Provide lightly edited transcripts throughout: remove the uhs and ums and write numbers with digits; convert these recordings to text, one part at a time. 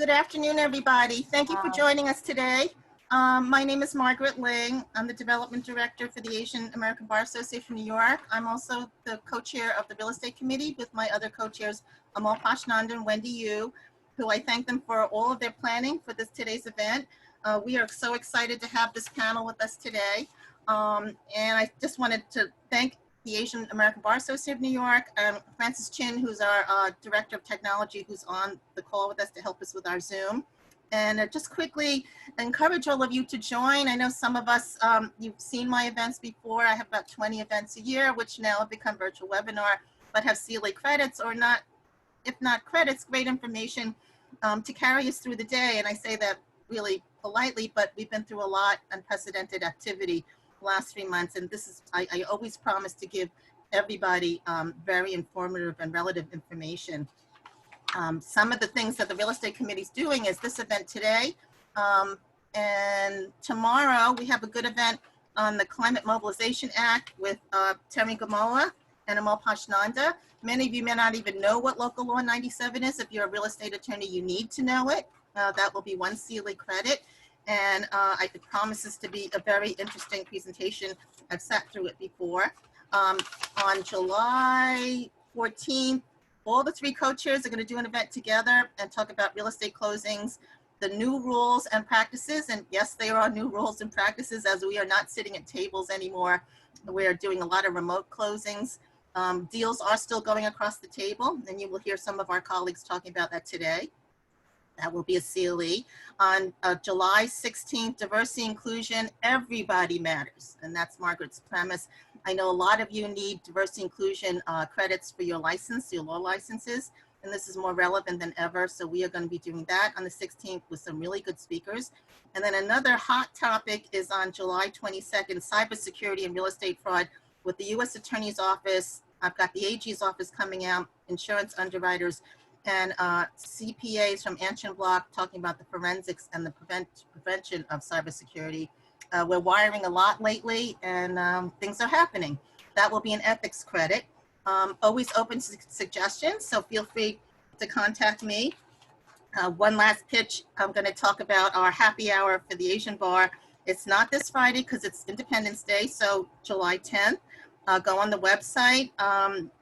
Good afternoon, everybody. Thank you for Hi. joining us today. My name is Margaret Ling. I'm the Development Director for the Asian American Bar Association of New York. I'm also the co-chair of the Real Estate Committee with my other co-chairs, Amal Pashnanda and Wendy Yu, who I thank them for all of their planning for today's event. We are so excited to have this panel with us today. And I just wanted to thank the Asian American Bar Association of New York, Francis Chin, who's our Director of Technology, who's on the call with us to help us with our Zoom. And just quickly encourage all of you to join. I know some of us, you've seen my events before. I have about 20 events a year, which now have become virtual webinar, but have CLA credits or not, if not credits, great information to carry us through the day. And I say that really politely, but we've been through a lot, unprecedented activity last 3 months, and this is, I always promise to give everybody very informative and relative information. Some of the things that the Real Estate Committee is doing is this event today, and tomorrow we have a good event on the Climate Mobilization Act with Terry Gamoa and Amal Pashnanda. Many of you may not even know what Local Law 97 is. If you're a real estate attorney, you need to know it. That will be one CLA credit. And I could promise this to be a very interesting presentation. I've sat through it before. On July 14th, all the three co-chairs are going to do an event together and talk about real estate closings, the new rules and practices. And yes, there are new rules and practices as we are not sitting at tables anymore. We're doing a lot of remote closings. Deals are still going across the table, and you will hear some of our colleagues talking about that today. That will be a CLE. On July 16th, diversity inclusion, everybody matters. And that's Margaret's premise. I know a lot of you need diversity inclusion credits for your license, your law licenses, and this is more relevant than ever. So we are going to be doing that on the 16th with some really good speakers. And then another hot topic is on July 22nd, cybersecurity and real estate fraud with the U.S. Attorney's Office. I've got the AG's office coming out, insurance underwriters, and CPAs from Anshin Block talking about the forensics and the prevention of cybersecurity. We're wiring a lot lately, and things are happening. That will be an ethics credit. Always open to suggestions, so feel free to contact me. One last pitch, I'm going to talk about our happy hour for the Asian Bar. It's not this Friday because it's Independence Day, so July 10th. Go on the website.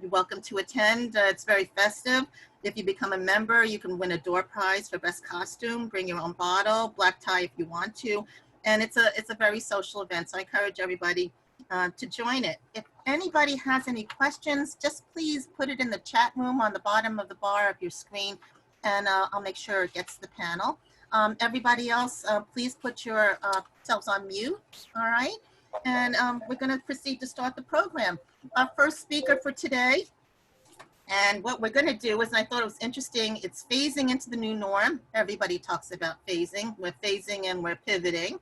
You're welcome to attend. It's very festive. If you become a member, you can win a door prize for best costume. Bring your own bottle, black tie if you want to, and it's a very social event. So I encourage everybody to join it. If anybody has any questions, just please put it in the chat room on the bottom of the bar of your screen, and I'll make sure it gets to the panel. Everybody else, please put yourselves on mute. All right. And we're going to proceed to start the program. Our first speaker for today, and what we're going to do is, and I thought it was interesting, it's phasing into the new norm. Everybody talks about phasing. We're phasing and we're pivoting.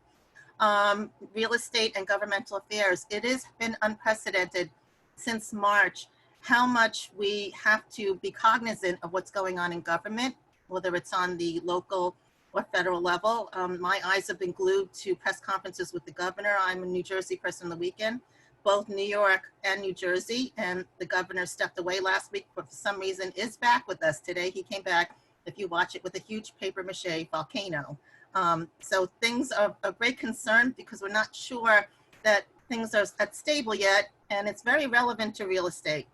Real estate and governmental affairs. It has been unprecedented since March how much we have to be cognizant of what's going on in government, whether it's on the local or federal level. My eyes have been glued to press conferences with the governor. I'm a New Jersey person on the weekend, both New York and New Jersey, and the governor stepped away last week, but for some reason is back with us today. He came back, if you watch it, with a huge paper mache volcano. So things are of great concern because we're not sure that things are stable yet, and it's very relevant to real estate.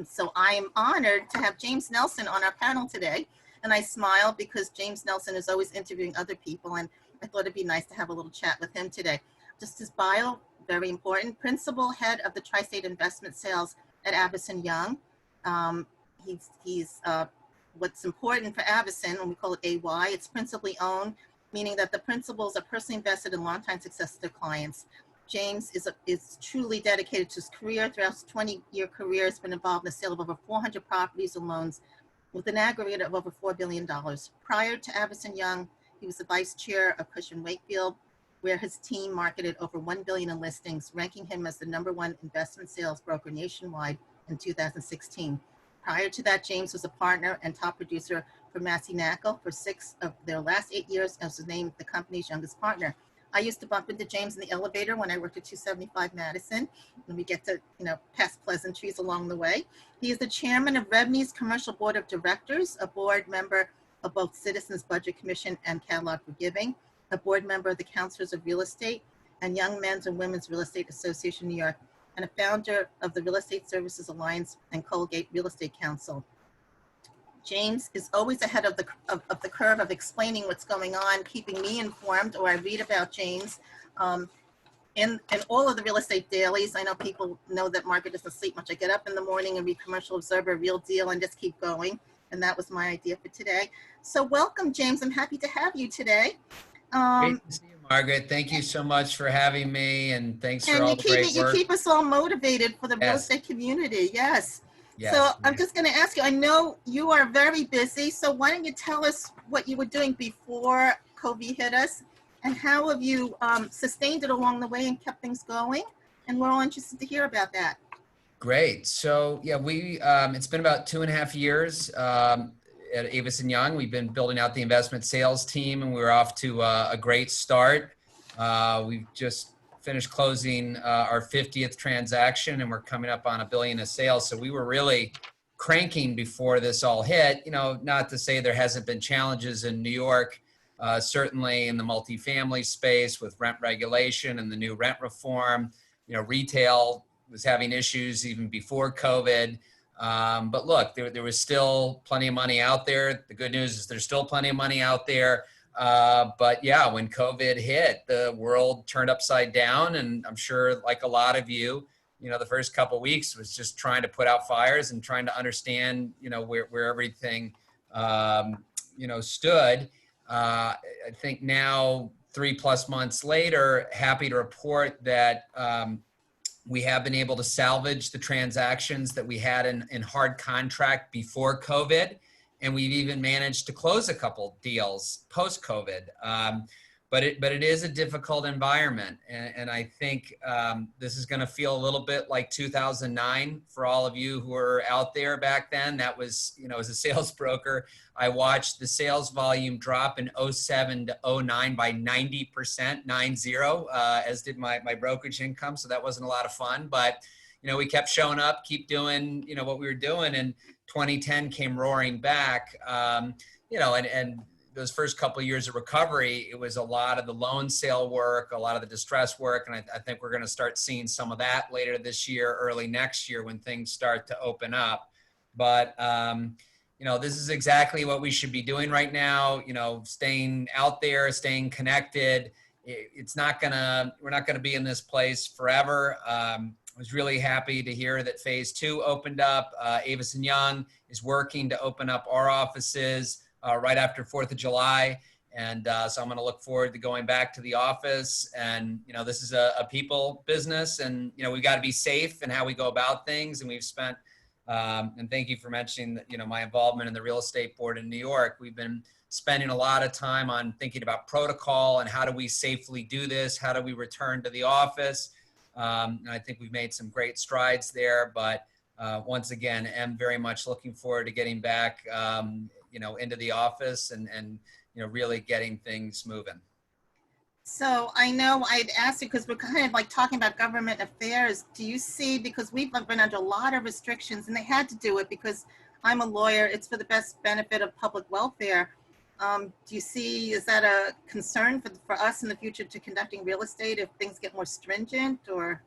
So I am honored to have James Nelson on our panel today. And I smile because James Nelson is always interviewing other people, and I thought it'd be nice to have a little chat with him today. Just his bio, very important. Principal head of the Tri-State Investment Sales at Avison Young. He's what's important for Avison, when we call it AY, it's principally owned, meaning that the principals are personally invested in long-time success of their clients. James is truly dedicated to his career. Throughout his 20-year career, has been involved in the sale of over 400 properties and loans, with an aggregate of over $4 billion. Prior to Avison Young, he was the vice chair of Cushman Wakefield, where his team marketed over $1 billion in listings, ranking him as the #1 investment sales broker nationwide in 2016. Prior to that, James was a partner and top producer for Massey Knakal for 6 of their last 8 years, and was named the company's youngest partner. I used to bump into James in the elevator when I worked at 275 Madison, and we get to, pass pleasantries along the way. He is the chairman of REBNY's Commercial Board of Directors, a board member of both Citizens Budget Commission and Catalog for Giving, a board member of the Counselors of Real Estate and Young Men's and Women's Real Estate Association New York, and a founder of the Real Estate Services Alliance and Colgate Real Estate Council. James is always ahead of the curve of explaining what's going on, keeping me informed, or I read about James in all of the real estate dailies. I know people know that Margaret doesn't sleep much. I get up in the morning and read Commercial Observer, Real Deal, and just keep going. And that was my idea for today. So welcome, James. I'm happy to have you today. Great to see you, Margaret. Thank you so much for having me, and thanks for all the great work. You keep us all motivated for the real estate community. Yes. So I'm just going to ask you, I know you are very busy, so why don't you tell us what you were doing before COVID hit us, and how have you sustained it along the way and kept things going? And we're all interested to hear about that. Great. So yeah, it's been about 2.5 years at Avis & Young. We've been building out the investment sales team, and we're off to a great start. We've just finished closing our 50th transaction, and we're coming up on $1 billion of sales. So we were really cranking before this all hit. You know, not to say there hasn't been challenges in New York, certainly in the multifamily space with rent regulation and the new rent reform. You know, retail was having issues even before COVID. But look, there was still plenty of money out there. The good news is there's still plenty of money out there. But yeah, when COVID hit, the world turned upside down, and I'm sure, like a lot of you, the first couple of weeks was just trying to put out fires and trying to understand, where everything, stood. I think now, 3+ months later, happy to report that we have been able to salvage the transactions that we had in hard contract before COVID. And we've even managed to close a couple deals post-COVID. But it is a difficult environment. And I think this is going to feel a little bit like 2009 for all of you who were out there back then. That was, as a sales broker, I watched the sales volume drop in 07 to 09 by 90%, 90, as did my brokerage income. So that wasn't a lot of fun. But, we kept showing up, keep doing, what we were doing. And 2010 came roaring back, and those first couple of years of recovery, it was a lot of the loan sale work, a lot of the distress work. And I think we're going to start seeing some of that later this year, early next year when things start to open up. But, this is exactly what we should be doing right now, staying out there, staying connected. We're not going to be in this place forever. I was really happy to hear that phase 2 opened up. Avis & Young is working to open up our offices right after 4th of July. And so I'm going to look forward to going back to the office. And, this is a people business, and, we've got to be safe in how we go about things. And we've spent, and thank you for mentioning that, my involvement in the real estate board in New York. We've been spending a lot of time on thinking about protocol and how do we safely do this? How do we return to the office? And I think we've made some great strides there, but once again, am very much looking forward to getting back, into the office and really getting things moving. So I know I'd asked you, because we're kind of like talking about government affairs. Do you see, because we've been under a lot of restrictions, and they had to do it because I'm a lawyer, it's for the best benefit of public welfare. Do you see, is that a concern for us in the future to conducting real estate if things get more stringent, or?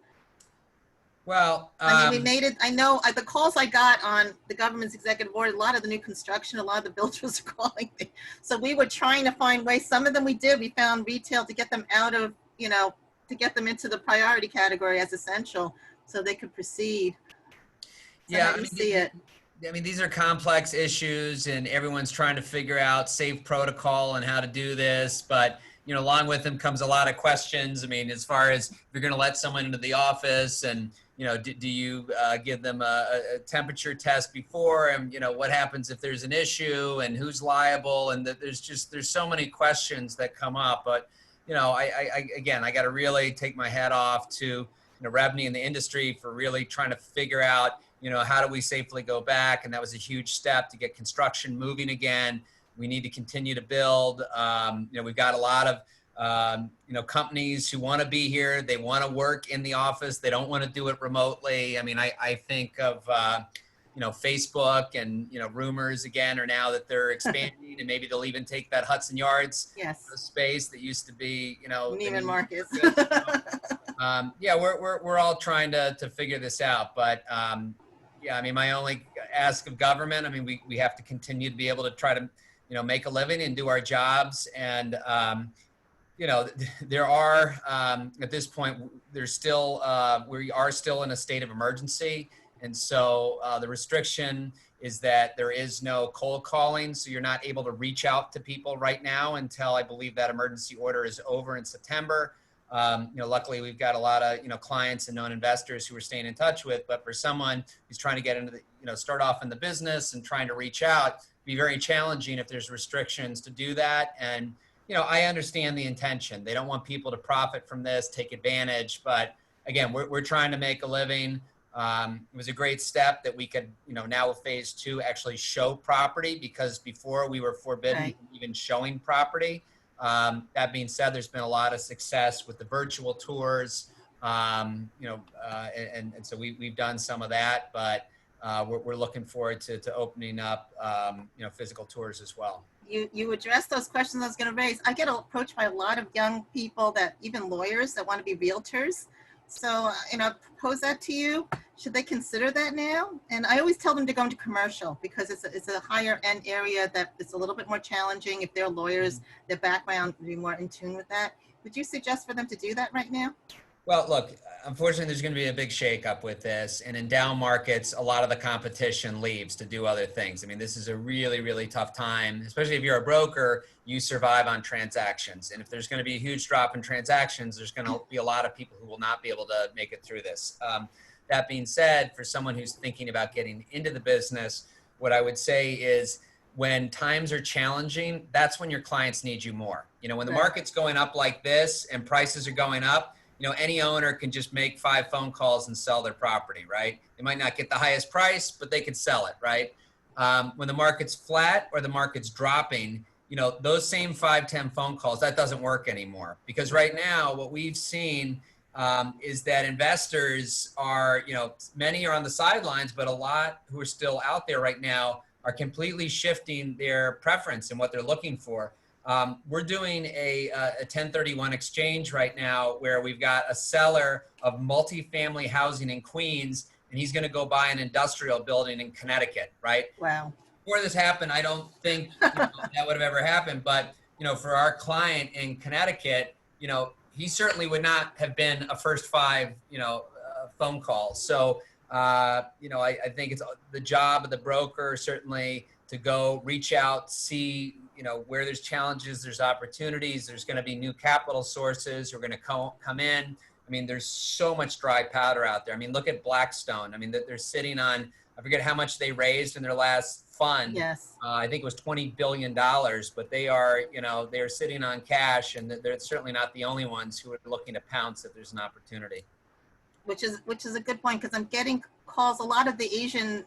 Well, I mean, we made it, I know the calls I got on the government's executive order, a lot of the new construction, a lot of the builders are calling me. So we were trying to find ways, some of them we did, we found retail to get them out of, to get them into the priority category as essential so they could proceed. So yeah, how do you see it? I mean, these are complex issues, and everyone's trying to figure out safe protocol and how to do this. But, along with them comes a lot of questions. I mean, as far as if you're going to let someone into the office, and, do you give them a temperature test before? And, what happens if there's an issue, and who's liable? And there's so many questions that come up. But, I got to really take my hat off to, Rebney and the industry for really trying to figure out, how do we safely go back? And that was a huge step to get construction moving again. We need to continue to build. We've got a lot of, companies who want to be here. They want to work in the office. They don't want to do it remotely. I mean, I think of, Facebook and, rumors again are now that they're expanding and maybe they'll even take that Hudson Yards Yes. space that used to be, the Neiman Marcus. Yeah, we're all trying to figure this out, but yeah, I mean, my only ask of government, I mean, we have to continue to be able to try to, make a living and do our jobs. And, there are, at this point, there's still, we are still in a state of emergency. And so the restriction is that there is no cold calling. So you're not able to reach out to people right now until I believe that emergency order is over in September. Luckily we've got a lot of, clients and known investors who we're staying in touch with, but for someone who's trying to get into the, start off in the business and trying to reach out, it'd be very challenging if there's restrictions to do that. And, I understand the intention. They don't want people to profit from this, take advantage, but again, we're trying to make a living. It was a great step that we could, now with phase 2 actually show property, because before we were forbidden Right. from even showing property. That being said, there's been a lot of success with the virtual tours, and so we've done some of that, but we're looking forward to opening up, physical tours as well. You addressed those questions I was going to raise. I get approached by a lot of young people, that even lawyers that want to be realtors. So, pose that to you. Should they consider that now? And I always tell them to go into commercial, because it's a higher end area that it's a little bit more challenging. If they're lawyers, their background would be more in tune with that. Would you suggest for them to do that right now? Well, look, unfortunately, there's going to be a big shakeup with this. And in down markets, a lot of the competition leaves to do other things. I mean, this is a really, really tough time, especially if you're a broker, you survive on transactions. And if there's going to be a huge drop in transactions, there's going to be a lot of people who will not be able to make it through this. That being said, for someone who's thinking about getting into the business, what I would say is, when times are challenging, that's when your clients need you more. When the market's going up like this and prices are going up, any owner can just make 5 phone calls and sell their property, right? They might not get the highest price, but they could sell it, right? When the market's flat or the market's dropping, those same 5-10 phone calls, that doesn't work anymore. Because right now, what we've seen is that investors are, many are on the sidelines, but a lot who are still out there right now are completely shifting their preference and what they're looking for. We're doing a 1031 exchange right now, where we've got a seller of multifamily housing in Queens, and he's going to go buy an industrial building in Connecticut, right? Wow. Before this happened, I don't think that would have ever happened, but for our client in Connecticut, he certainly would not have been a first 5 phone calls. So I think it's the job of the broker certainly to go reach out, see where there's challenges, there's opportunities, there's going to be new capital sources who are going to come in. I mean, there's so much dry powder out there. I mean, look at Blackstone. I mean, they're sitting on, I forget how much they raised in their last fund. Yes. I think it was $20 billion, but they are, they're sitting on cash, and they're certainly not the only ones who are looking to pounce if there's an opportunity. Which is a good point, because I'm getting calls, a lot of the Asian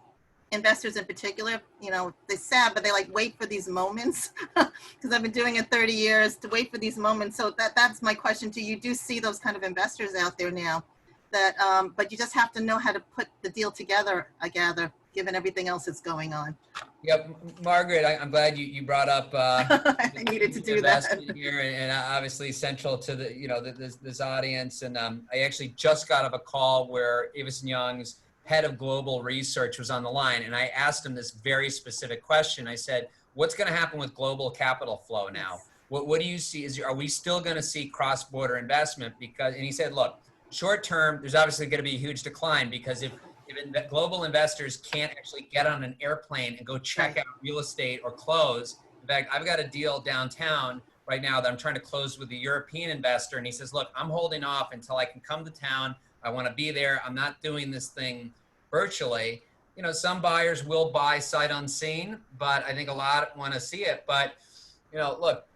investors in particular, they're sad, but they wait for these moments, because I've been doing it 30 years, to wait for these moments. So that's my question to you. Do see those kind of investors out there now, that but you just have to know how to put the deal together, I gather, given everything else that's going on. Yep, Margaret, I'm glad you brought up I needed to do that here, and obviously central to the this audience. And I actually just got off a call where Avison Young's head of global research was on the line, and I asked him this very specific question. I said, what's going to happen with global capital flow now? What do you see? Are we still going to see cross-border investment? And he said, look, short term, there's obviously going to be a huge decline, because if global investors can't actually get on an airplane and go check out real estate or close. In fact, I've got a deal downtown right now that I'm trying to close with a European investor, and he says, look, I'm holding off until I can come to town. I want to be there. I'm not doing this thing virtually. Some buyers will buy sight unseen, but I think a lot want to see it. But, look,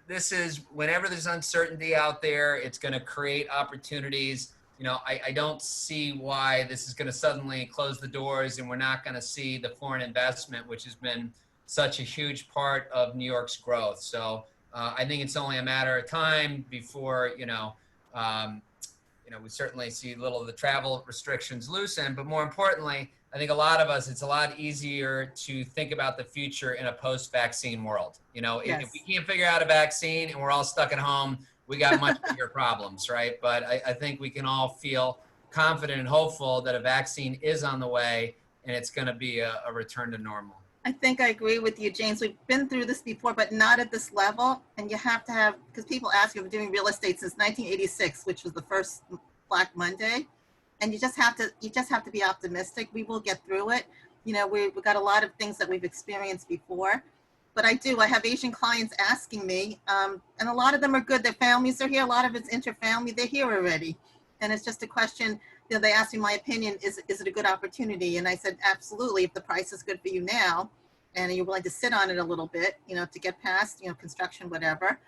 this is, whenever there's uncertainty out there, it's going to create opportunities. I don't see why this is going to suddenly close the doors and we're not going to see the foreign investment, which has been such a huge part of New York's growth. So I think it's only a matter of time before, we certainly see little of the travel restrictions loosen, but more importantly, I I think a lot of us, it's a lot easier to think about the future in a post-vaccine world. You know, if we Yes. can't figure out a vaccine and we're all stuck at home, we got much bigger problems, right? But I think we can all feel confident and hopeful that a vaccine is on the way and it's going to be a return to normal. I think I agree with you, James. We've been through this before, but not at this level. And you have to have, because people ask you, I've been doing real estate since 1986, which was the first Black Monday. And you just have to be optimistic. We will get through it. You know, we've got a lot of things that we've experienced before. But I have Asian clients asking me, and a lot of them are good. Their families are here. A lot of it's interfamily. They're here already. And it's just a question, you know, they asked me my opinion, is it a good opportunity? And I said, absolutely, if the price is good for you now, and you're willing to sit on it a little bit, you know, to get past, you know, construction, whatever,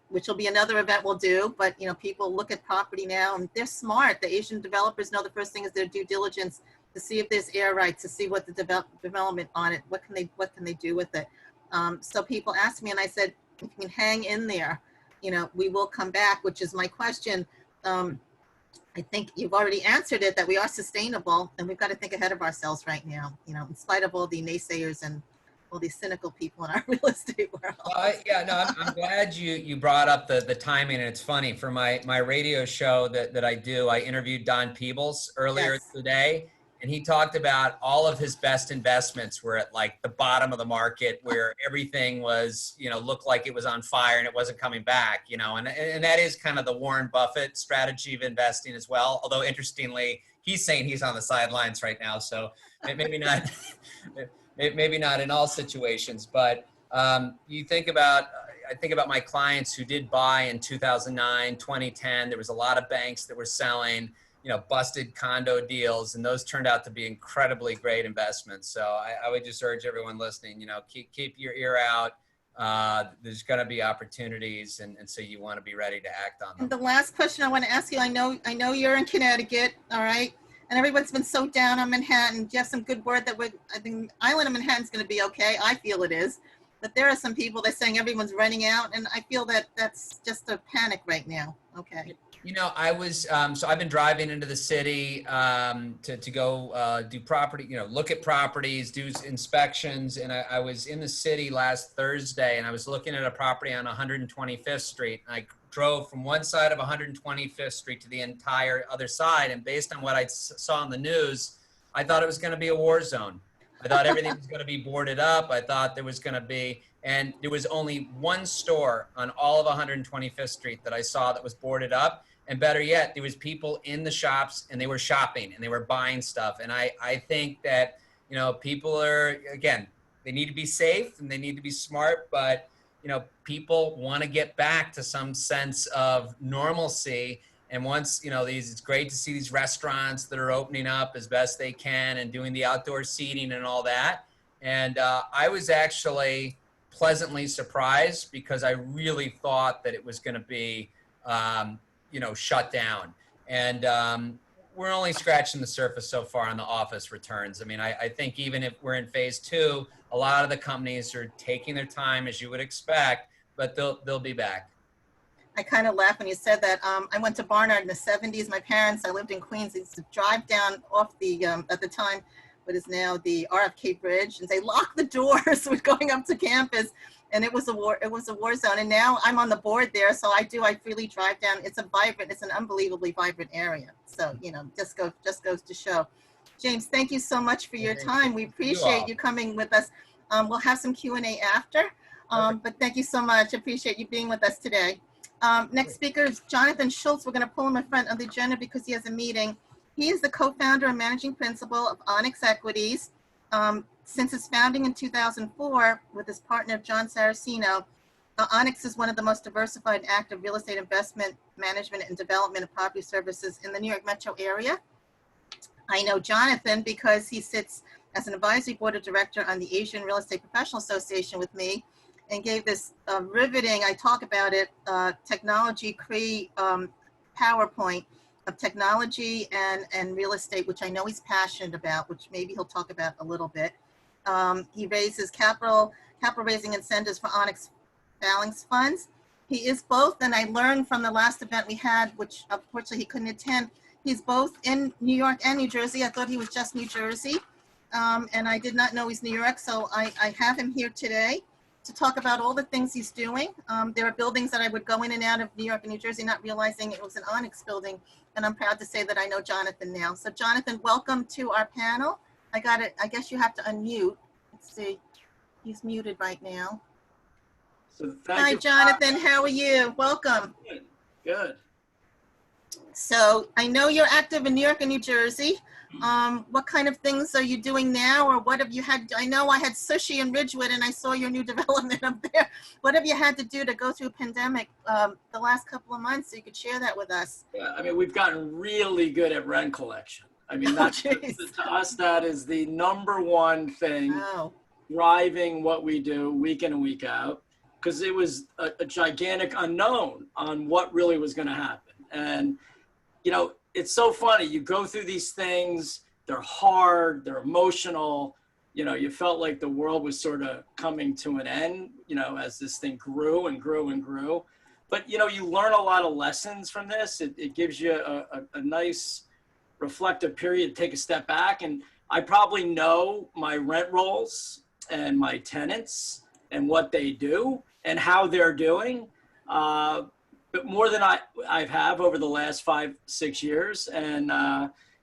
which will be another event we'll do. But, you know, people look at property now and they're smart. The Asian developers know the first thing is their due diligence to see if there's air rights, to see what the development on it, what can they do with it. So people ask me, and I said, if you can hang in there, you know, we will come back, which is my question. I think you've already answered it, that we are sustainable and we've got to think ahead of ourselves right now, you know, in spite of all the naysayers and all these cynical people in our real estate world. Yeah, no, I'm glad you brought up the timing, and it's funny, for my radio show that I do, I interviewed Don Peebles earlier Yes. today, and he talked about all of his best investments were at like the bottom of the market, where everything was, you know, looked like it was on fire and it wasn't coming back, you know, and that is kind of the Warren Buffett strategy of investing as well. Although interestingly, he's saying he's on the sidelines right now, so maybe not. Maybe not in all situations, but you think about, I think about my clients who did buy in 2009, 2010. There was a lot of banks that were selling, you know, busted condo deals, and those turned out to be incredibly great investments. So I would just urge everyone listening, you know, keep your ear out. There's going to be opportunities, and so you want to be ready to act on them. And the last question I want to ask you, I know you're in Connecticut, all right? And everyone's been so down on Manhattan. Do you have some good word that I think island of Manhattan's going to be okay? I feel it is. But there are some people that are saying everyone's running out, and I feel that that's just a panic right now. Okay. You know, I was, so I've been driving into the city to go do property, you know, look at properties, do inspections. And I was in the city last Thursday, and I was looking at a property on 125th Street. And I drove from one side of 125th Street to the entire other side. And based on what I saw on the news, I thought it was going to be a war zone. I thought everything was going to be boarded up. I thought there was going to be, and there was only one store on all of 125th Street that I saw that was boarded up. And better yet, there was people in the shops, and they were shopping and they were buying stuff. And I think that, you know, people are, again, they need to be safe and they need to be smart, but, you know, people want to get back to some sense of normalcy. And once, you know, it's great to see these restaurants that are opening up as best they can and doing the outdoor seating and all that. And I was actually pleasantly surprised, because I really thought that it was going to be, you know, shut down. And we're only scratching the surface so far on the office returns. I mean, I think even if we're in phase 2, a lot of the companies are taking their time, as you would expect, but they'll be back. I kind of laugh when you said that. I went to Barnard in the 70s. My parents, I lived in Queens, they used to drive down off the, at the time, what is now the RFK Bridge, and they locked the doors with going up to campus. And it was a war zone. And now I'm on the board there. So I freely drive down. It's an unbelievably vibrant area. So, you know, just goes to show. James, thank you so much for your time. We appreciate you coming with us. We'll have some Q&A after, but thank you so much. Appreciate you being with us today. Next speaker is Jonathan Schultz. We're going to pull him in front of the agenda because he has a meeting. He is the co-founder and managing principal of Onyx Equities. Since its founding in 2004 with his partner, John Saraceno, Onyx is one of the most diversified and active real estate investment management and development of property services in the New York metro area. I know Jonathan because he sits as an advisory board of director on the Asian Real Estate Professional Association with me, and gave this riveting, I talk about it, technology PowerPoint of technology and real estate, which I know he's passionate about, which maybe he'll talk about a little bit. He raises capital raising incentives for Onyx Balance funds. He is both, and I learned from the last event we had, which unfortunately he couldn't attend, he's both in New York and New Jersey. I thought he was just New Jersey. and I did not know he's New York, so I have him here today to talk about all the things he's doing. There are buildings that I would go in and out of New York and New Jersey, not realizing it was an Onyx building, and I'm proud to say that I know Jonathan now. So Jonathan, welcome to our panel. I got it. I guess you have to unmute. Let's see. He's muted right now. So Hi, Jonathan. How are you? Welcome. Good. Good. So I know you're active in New York and New Jersey. What kind of things are you doing now, or what have you had? I know I had sushi in Ridgewood, and I saw your new development up there. What have you had to do to go through a pandemic the last couple of months? So you could share that with us. Yeah, I mean, we've gotten really good at rent collection. I mean, that's to us, that is the number one thing driving what we do week in and week out, because it was a gigantic unknown on what really was going to happen. And, you know, it's so funny. You go through these things, they're hard, they're emotional. You know, you felt like the world was sort of coming to an end, you know, as this thing grew and grew and grew. But, you know, you learn a lot of lessons from this. It gives you a nice reflective period to take a step back. And I probably know my rent rolls and my tenants and what they do and how they're doing. But more than I have over the last 5-6 years. And,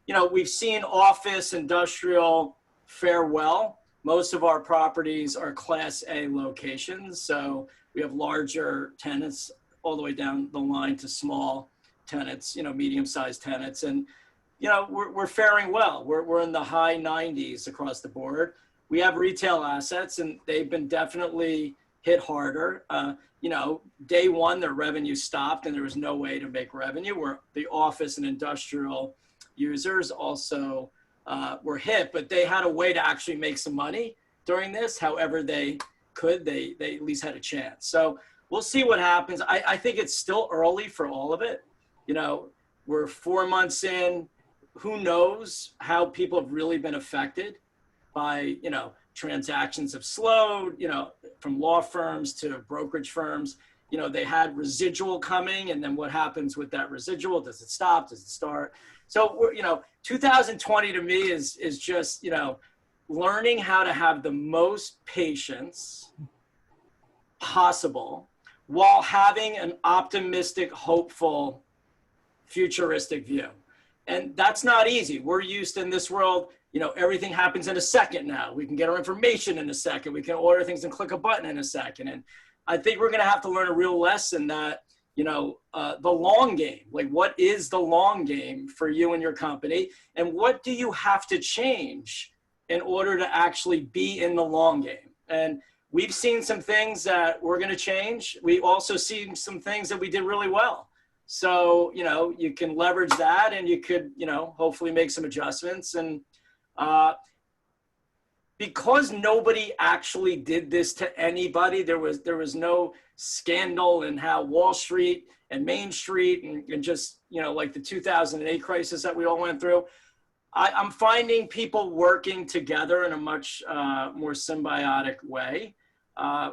you know, we've seen office, industrial fare well. Most of our properties are Class A locations. So we have larger tenants all the way down the line to small tenants, you know, medium-sized tenants. And, you know, we're faring well. We're in the high 90s across the board. We have retail assets, and they've been definitely hit harder. You know, day one, their revenue stopped and there was no way to make revenue, where the office and industrial users also were hit, but they had a way to actually make some money during this. However they could, they at least had a chance. So we'll see what happens. I think it's still early for all of it. You know, we're 4 months in. Who knows how people have really been affected by, you know, transactions have slowed, you know, from law firms to brokerage firms. You know, they had residual coming, and then what happens with that residual? Does it stop? Does it start? So, we're, you know, 2020 to me is just, you know, learning how to have the most patience possible while having an optimistic, hopeful, futuristic view. And that's not easy. We're used in this world, you know, everything happens in a second now. We can get our information in a second. We can order things and click a button in a second. And I think we're going to have to learn a real lesson that, you know, the long game, like what is the long game for you and your company? And what do you have to change in order to actually be in the long game? And we've seen some things that we're going to change. We also seen some things that we did really well. So, you know, you can leverage that, and you could, you know, hopefully make some adjustments. And because nobody actually did this to anybody, there was no scandal in how Wall Street and Main Street and just, you know, like the 2008 crisis that we all went through. I'm finding people working together in a much more symbiotic way.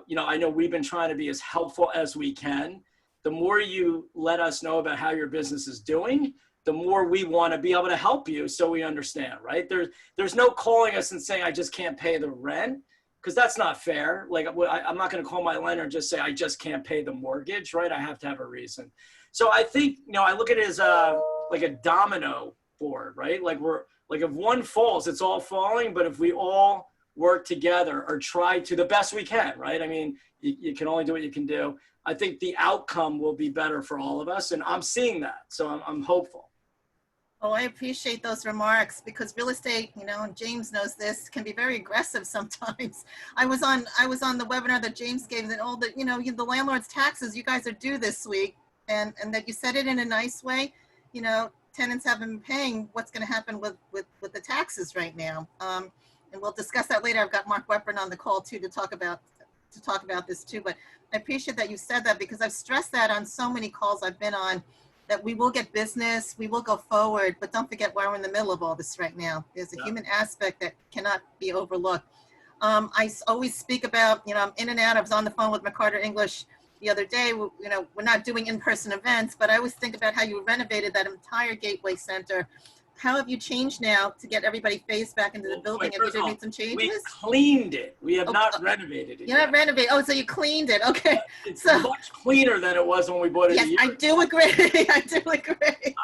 You know, I know we've been trying to be as helpful as we can. The more you let us know about how your business is doing, the more we want to be able to help you so we understand, right? There's no calling us and saying, I just can't pay the rent, because that's not fair. Like, I'm not going to call my lender and just say, I just can't pay the mortgage, right? I have to have a reason. So I think, you know, I look at it as like a domino board, right? Like if one falls, it's all falling. But if we all work together or try to the best we can, right? I mean, you can only do what you can do. I think the outcome will be better for all of us. And I'm seeing that. So I'm hopeful. Oh, I appreciate those remarks, because real estate, you know, and James knows this, can be very aggressive sometimes. I was on the webinar that James gave, that all the, you know, the landlord's taxes, you guys are due this week, and that you said it in a nice way. You know, tenants haven't been paying. What's going to happen with the taxes right now? And we'll discuss that later. I've got Mark Weprin on the call too to talk about this too. But I appreciate that you said that, because I've stressed that on so many calls I've been on, that we will get business, we will go forward, but don't forget we're in the middle of all this right now. There's a human aspect that cannot be overlooked. I always speak about, you know, I'm in and out. I was on the phone with McCarter English the other day. You know, we're not doing in-person events, but I always think about how you renovated that entire Gateway Center how have you changed now to get everybody phased back into the building? Have you First of all, made some changes? we cleaned it. We have not renovated it. You're not renovated. Oh, so you cleaned it. Okay. It's So much cleaner than it was when we bought it. yes, I do agree. I do agree.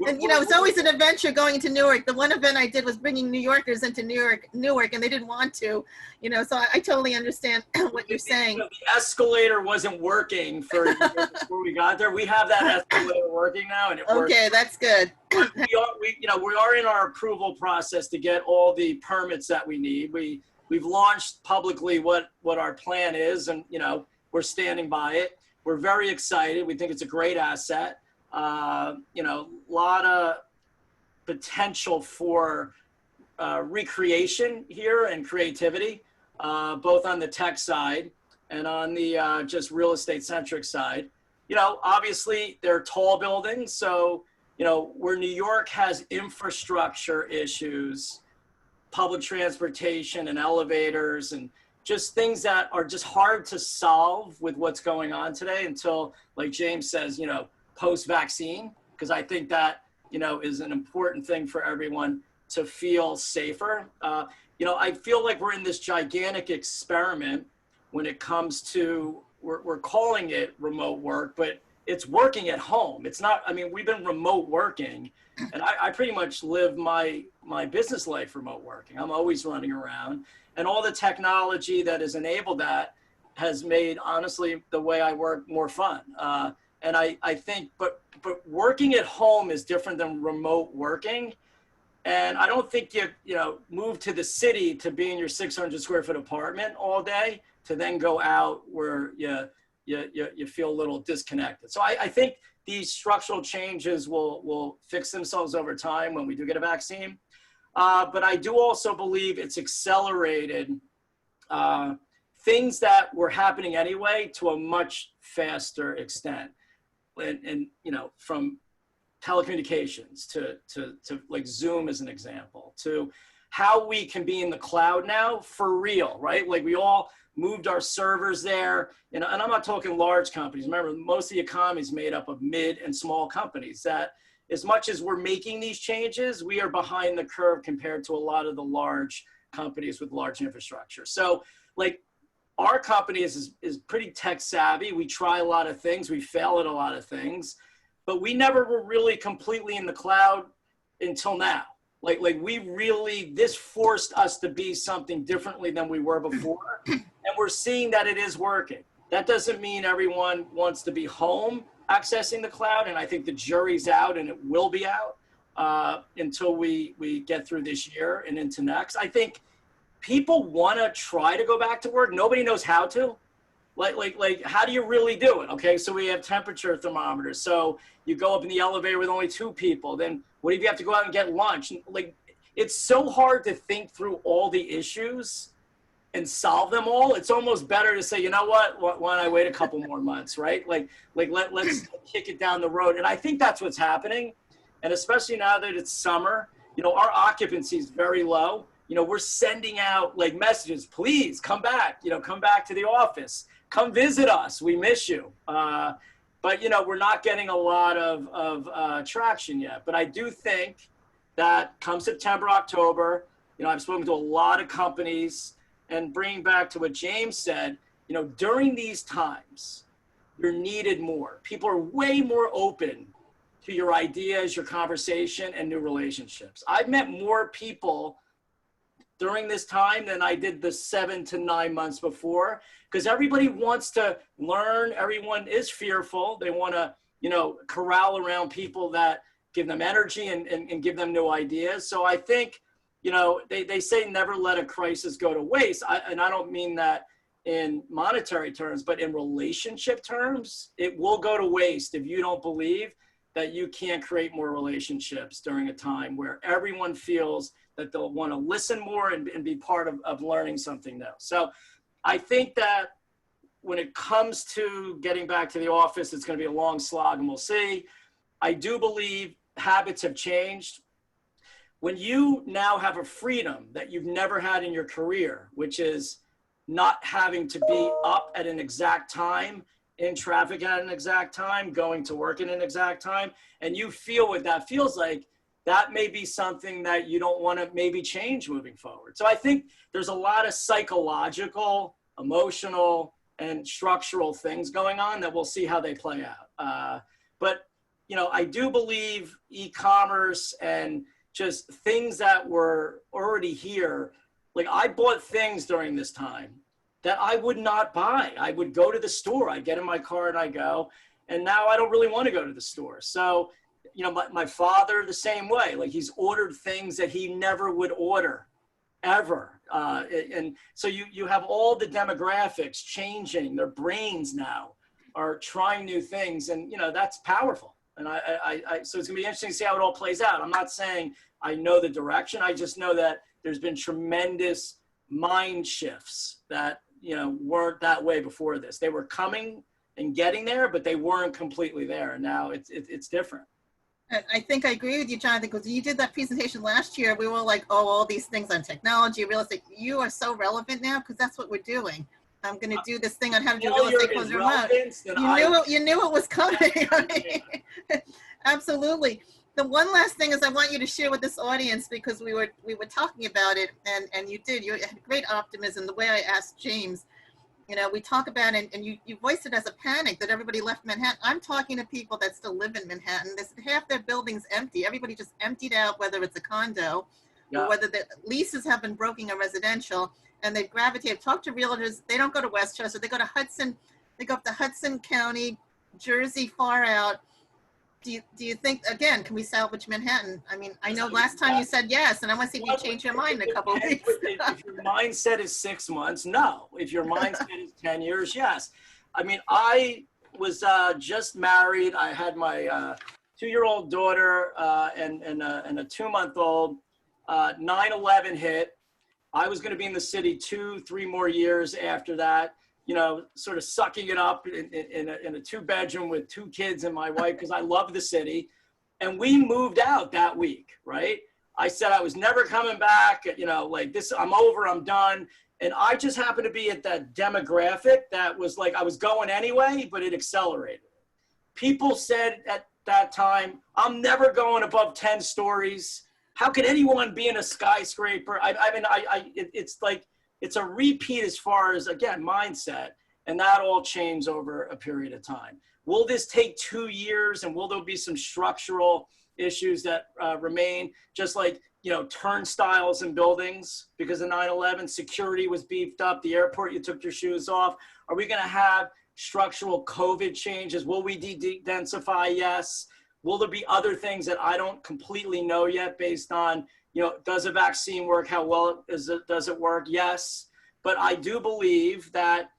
And you know, it's always an adventure going into Newark. The one event I did was bringing New Yorkers into Newark, and they didn't want to, you know, so I totally understand what you're saying. The escalator wasn't working for before we got there. We have that escalator working now, and it works. Okay, that's good. We are in our approval process to get all the permits that we need. We've launched publicly what our plan is, and you know, we're standing by it. We're very excited. We think it's a great asset. You know, a lot of potential for recreation here and creativity, both on the tech side and on the just real estate centric side. You know, obviously they're tall buildings, so you know, where New York has infrastructure issues, public transportation and elevators and just things that are just hard to solve with what's going on today until, like James says, you know, post-vaccine, because I think that, you know, is an important thing for everyone to feel safer. You know, I feel like we're in this gigantic experiment when it comes to, we're calling it remote work, but it's working at home. It's not, I mean, we've been remote working, and I pretty much live my business life remote working. I'm always running around, and all the technology that has enabled that has made, honestly, the way I work more fun. And I think, but working at home is different than remote working. And I don't think you know, move to the city to be in your 600 square foot apartment all day to then go out where you feel a little disconnected. So I think these structural changes will fix themselves over time when we do get a vaccine. But I do also believe it's accelerated things that were happening anyway to a much faster extent. And you know, from telecommunications to like Zoom as an example, to how we can be in the cloud now for real, right? Like we all moved our servers there, you know, and I'm not talking large companies. Remember, most of the economy is made up of mid and small companies that, as much as we're making these changes, we are behind the curve compared to a lot of the large companies with large infrastructure. So like our company is pretty tech savvy. We try a lot of things. We fail at a lot of things, but we never were really completely in the cloud until now. Like we really, this forced us to be something differently than we were before. And we're seeing that it is working. That doesn't mean everyone wants to be home accessing the cloud. And I think the jury's out, and it will be out until we get through this year and into next. I think people want to try to go back to work. Nobody knows how to. Like, how do you really do it? Okay, so we have temperature thermometers. So you go up in the elevator with only 2 people. Then what if you have to go out and get lunch? Like, it's so hard to think through all the issues and solve them all. It's almost better to say, you know what, why don't I wait a couple more months, right? Let's kick it down the road. And I think that's what's happening. And especially now that it's summer, you know, our occupancy is very low. You know, we're sending out like messages, please come back, you know, come back to the office, come visit us, we miss you. But, you know, we're not getting a lot of traction yet. But I do think that come September, October, you know, I've spoken to a lot of companies, and bringing back to what James said, you know, during these times, you're needed more. People are way more open to your ideas, your conversation, and new relationships. I've met more people during this time than I did the 7 to 9 months before, because everybody wants to learn. Everyone is fearful. They want to, you know, corral around people that give them energy and give them new ideas. So I think, you know, they say never let a crisis go to waste. And I don't mean that in monetary terms, but in relationship terms, it will go to waste if you don't believe that you can't create more relationships during a time where everyone feels that they'll want to listen more and be part of learning something new. So I think that when it comes to getting back to the office, it's going to be a long slog, and we'll see. I do believe habits have changed. When you now have a freedom that you've never had in your career, which is not having to be up at an exact time, in traffic at an exact time, going to work at an exact time, and you feel what that feels like, that may be something that you don't want to maybe change moving forward. So I think there's a lot of psychological, emotional, and structural things going on that we'll see how they play out. But, you know, I do believe e-commerce and just things that were already here, like I bought things during this time that I would not buy. I would go to the store, I get in my car and I go, and now I don't really want to go to the store. So, you know, my father the same way, like he's ordered things that he never would order ever. And so you have all the demographics changing, their brains now are trying new things, and you know, that's powerful. And so it's gonna be interesting to see how it all plays out. I'm not saying I know the direction, I just know that there's been tremendous mind shifts that, you know, weren't that way before this. They were coming and getting there, but they weren't completely there. And now it's different. I think I agree with you, Jonathan, because you did that presentation last year. We were like, oh, all these things on technology, real estate. You are so relevant now because that's what we're doing. I'm going to do this thing on how to do real estate closed remote. You knew it was coming. Absolutely. The one last thing is I want you to share with this audience, because we were talking about it, and you had great optimism. The way I asked James, you know, we talk about it, and you voiced it as a panic that everybody left Manhattan. I'm talking to people that still live in Manhattan. There's half their buildings empty. Everybody just emptied out, whether it's a condo or whether the leases have been broken in residential, and they've gravitated. Talk to realtors. They don't go to Westchester. They go to Hudson. They go up to Hudson County, Jersey, far out. Do you think, again, can we salvage Manhattan? I mean, I know last time you said yes, and I want to see if you change your mind in a couple of weeks. If your mindset is 6 months, no. If your mindset is 10 years, yes. I mean, I was just married. I had my 2-year-old daughter and a 2-month-old. 9/11 hit. I was going to be in the city 2-3 more years after that. You know, sort of sucking it up in a 2-bedroom with 2 kids and my wife, because I love the city. And we moved out that week, right? I said I was never coming back, you know, like this, I'm over, I'm done. And I just happened to be at that demographic that was like, I was going anyway, but it accelerated. People said at that time, I'm never going above 10 stories. How could anyone be in a skyscraper? It's like, it's a repeat as far as, again, mindset, and that all changed over a period of time. Will this take 2 years, and will there be some structural issues that remain, just like, you know, turnstiles in buildings because of 9/11, security was beefed up, the airport, you took your shoes off. Are we gonna have structural COVID changes? Will we de-densify? Yes. Will there be other things that I don't completely know yet based on, you know, does a vaccine work? How well does it work? Yes. But I do believe that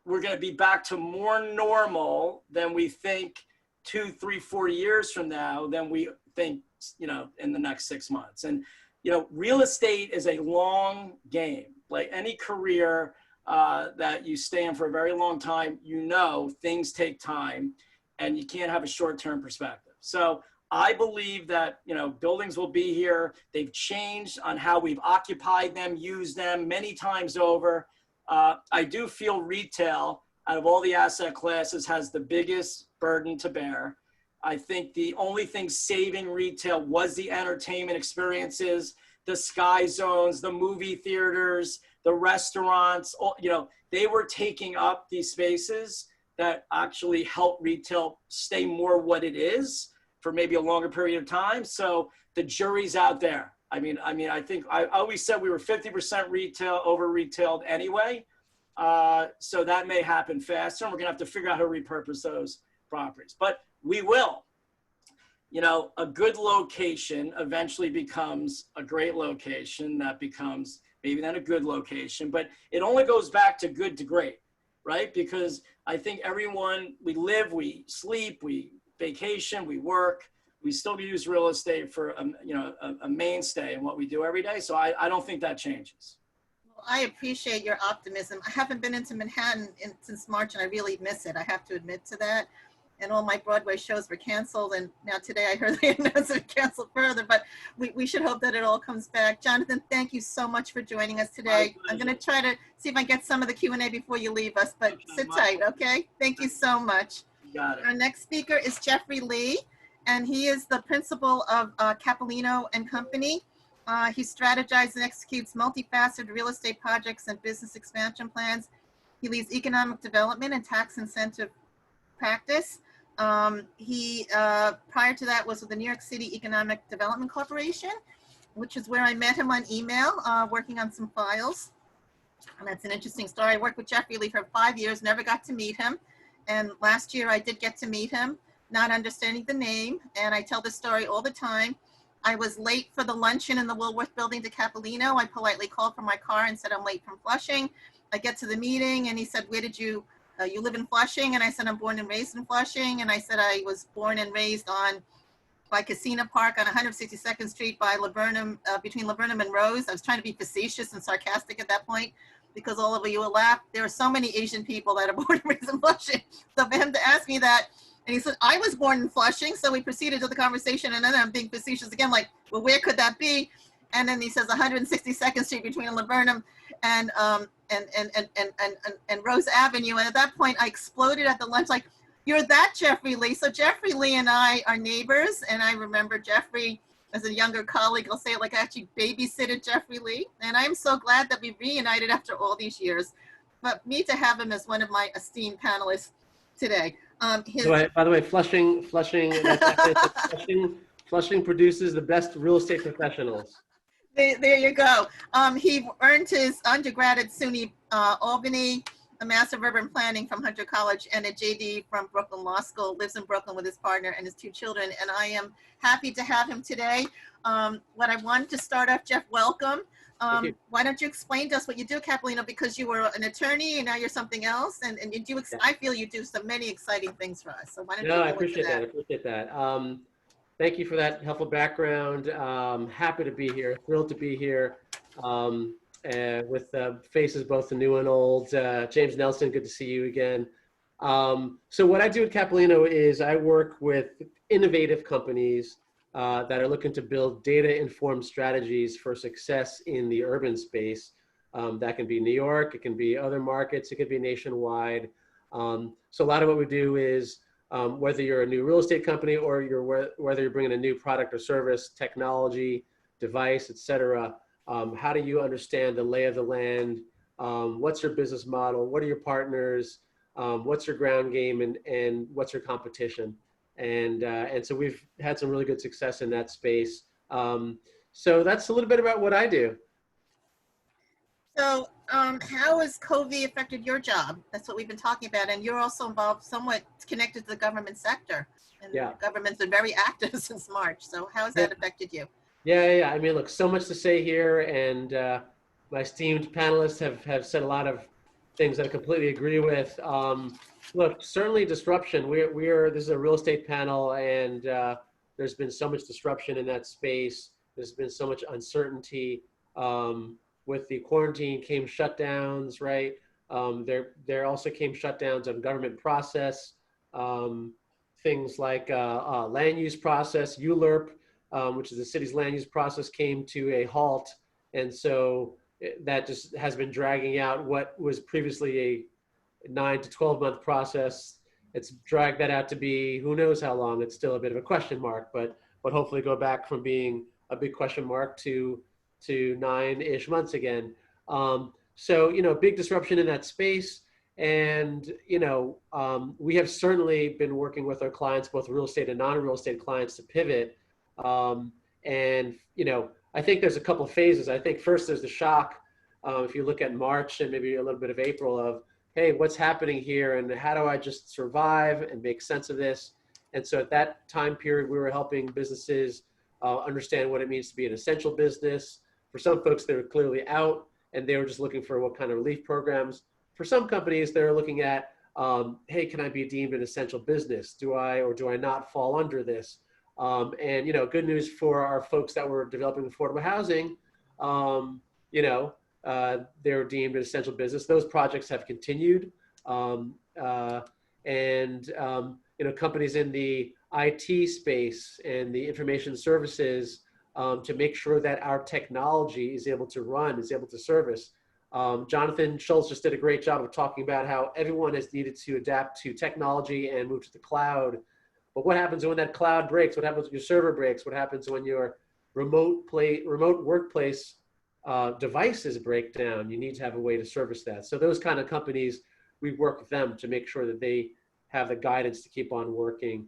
we're going to be back to more normal than we think 2, 3, 4 years from now than we think, you know, in the next 6 months. And, you know, real estate is a long game. Like any career that you stay in for a very long time, you know, things take time and you can't have a short-term perspective. So I believe that, you know, buildings will be here. They've changed on how we've occupied them, used them many times over. I do feel retail, out of all the asset classes, has the biggest burden to bear. I think the only thing saving retail was the entertainment experiences, the sky zones, the movie theaters, the restaurants. You know, they were taking up these spaces that actually help retail stay more what it is for maybe a longer period of time. So the jury's out there. I mean, I think I always said we were 50% retail, over retailed anyway. So that may happen faster, and we're gonna have to figure out how to repurpose those properties, but we will. You know, a good location eventually becomes a great location that becomes maybe then a good location, but it only goes back to good to great, right? Because I think everyone, we live, we sleep, we vacation, we work, we still use real estate for a mainstay in what we do every day. So I don't think that changes. Well, I appreciate your optimism. I haven't been into Manhattan since March, and I really miss it. I have to admit to that. And all my Broadway shows were canceled, and now today I heard they announced it canceled further, but we should hope that it all comes back. Jonathan, thank you so much for joining us today. I'm going to try to see if I get some of the Q&A before you leave us, but sit tight, okay? Thank you so much. Got it. Our next speaker is Jeffrey Lee, and he is the principal of Capolino and Company. He strategizes and executes multifaceted real estate projects and business expansion plans. He leads economic development and tax incentive practice. He, prior to that, was with the New York City Economic Development Corporation, which is where I met him on email, working on some files. And that's an interesting story. I worked with Jeffrey Lee for 5 years, never got to meet him. And last year I did get to meet him, not understanding the name. And I tell this story all the time. I was late for the luncheon in the Woolworth building to Capolino. I politely called from my car and said, I'm late from Flushing. I get to the meeting and he said, where did you live in Flushing? And I said, I'm born and raised in Flushing. And I said, I was born and raised by Casino Park on 162nd Street by Laburnum, between Laburnum and Rose. I was trying to be facetious and sarcastic at that point because all of you will laugh. There are so many Asian people that are born and raised in Flushing. So for him to ask me that, and he said, I was born in Flushing. So we proceeded to the conversation, and then I'm being facetious again, like, well, where could that be? And then he says 162nd Street between Laburnum and Rose Avenue. And at that point, I exploded at the lunch, like, you're that Jeffrey Lee. So Jeffrey Lee and I are neighbors. And I remember Jeffrey as a younger colleague. I'll say it like I actually babysitted Jeffrey Lee. And I'm so glad that we reunited after all these years. But me to have him as one of my esteemed panelists today. By the way, Flushing produces the best real estate professionals. There you go. He earned his undergrad at SUNY Albany, a Master of Urban Planning from Hunter College, and a JD from Brooklyn Law School, lives in Brooklyn with his partner and his 2 children. And I am happy to have him today. What I wanted to start off, Jeff, welcome. Why don't you explain to us what you do at Capolino, because you were an attorney and now you're something else. And you do, I feel you do so many exciting things for us. So why don't you go I appreciate that. I appreciate that. Thank you for that helpful background. Happy to be here, thrilled to be here. With faces both the new and old. James Nelson, good to see you again. So what I do at Capolino is I work with innovative companies that are looking to build data-informed strategies for success in the urban space. That can be New York, it can be other markets, it could be nationwide. So a lot of what we do is whether you're a new real estate company or whether you're bringing a new product or service, technology, device, et cetera, how do you understand the lay of the land? What's your business model? What are your partners? What's your ground game and what's your competition? And so we've had some really good success in that space. So that's a little bit about what I do. So how has COVID affected your job? That's what we've been talking about. And you're also involved, somewhat connected to the government sector. And the government's been very active since March. So how has that affected you? Yeah. I mean, look, so much to say here, and my esteemed panelists have said a lot of things that I completely agree with. Look, certainly disruption. This is a real estate panel, and there's been so much disruption in that space. There's been so much uncertainty. With the quarantine came shutdowns, right? There also came shutdowns on government process, things like land use process, ULURP, which is the city's land use process, came to a halt. And so that just has been dragging out what was previously a 9 to 12 month process. It's dragged that out to be, who knows how long. It's still a bit of a question mark, but hopefully go back from being a big question mark to 9-ish months again. So, big disruption in that space. And, we have certainly been working with our clients, both real estate and non-real estate clients, to pivot. And, I think there's a couple of phases. I think first there's the shock. If you look at March and maybe a little bit of April of, hey, what's happening here and how do I just survive and make sense of this? And so at that time period, we were helping businesses understand what it means to be an essential business. For some folks, they were clearly out and they were just looking for what kind of relief programs. For some companies, they're looking at, hey, can I be deemed an essential business? Do I or do I not fall under this? And, good news for our folks that were developing affordable housing, they were deemed an essential business. Those projects have continued. Companies in the IT space and the information services to make sure that our technology is able to run, is able to service. Jonathan Schultz just did a great job of talking about how everyone has needed to adapt to technology and move to the cloud. But what happens when that cloud breaks? What happens when your server breaks? What happens when your remote workplace devices break down? You need to have a way to service that. So those kind of companies, we work with them to make sure that they have the guidance to keep on working.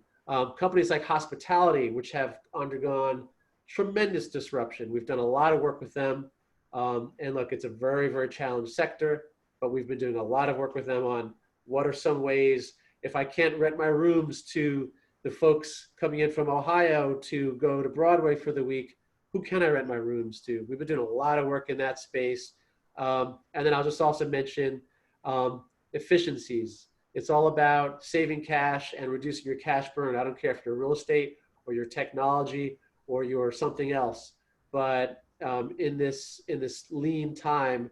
Companies like hospitality, which have undergone tremendous disruption. We've done a lot of work with them. And look, it's a very, very challenged sector, but we've been doing a lot of work with them on what are some ways, if I can't rent my rooms to the folks coming in from Ohio to go to Broadway for the week, who can I rent my rooms to? We've been doing a lot of work in that space. And then I'll just also mention efficiencies. It's all about saving cash and reducing your cash burn. I don't care if you're real estate or your technology or you're something else, but in this lean time,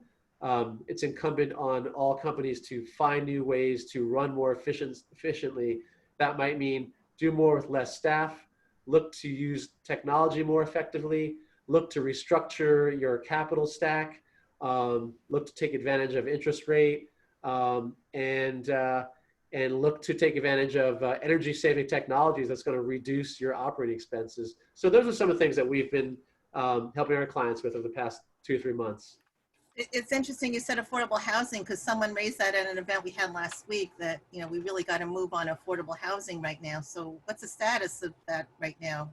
it's incumbent on all companies to find new ways to run more efficiently. That might mean do more with less staff, look to use technology more effectively, look to restructure your capital stack, look to take advantage of interest rate, and look to take advantage of energy saving technologies that's going to reduce your operating expenses. So those are some of the things that we've been helping our clients with over the past 2 or 3 months. It's interesting you said affordable housing, because someone raised that at an event we had last week, that, you know, we really got to move on affordable housing right now. So what's the status of that right now?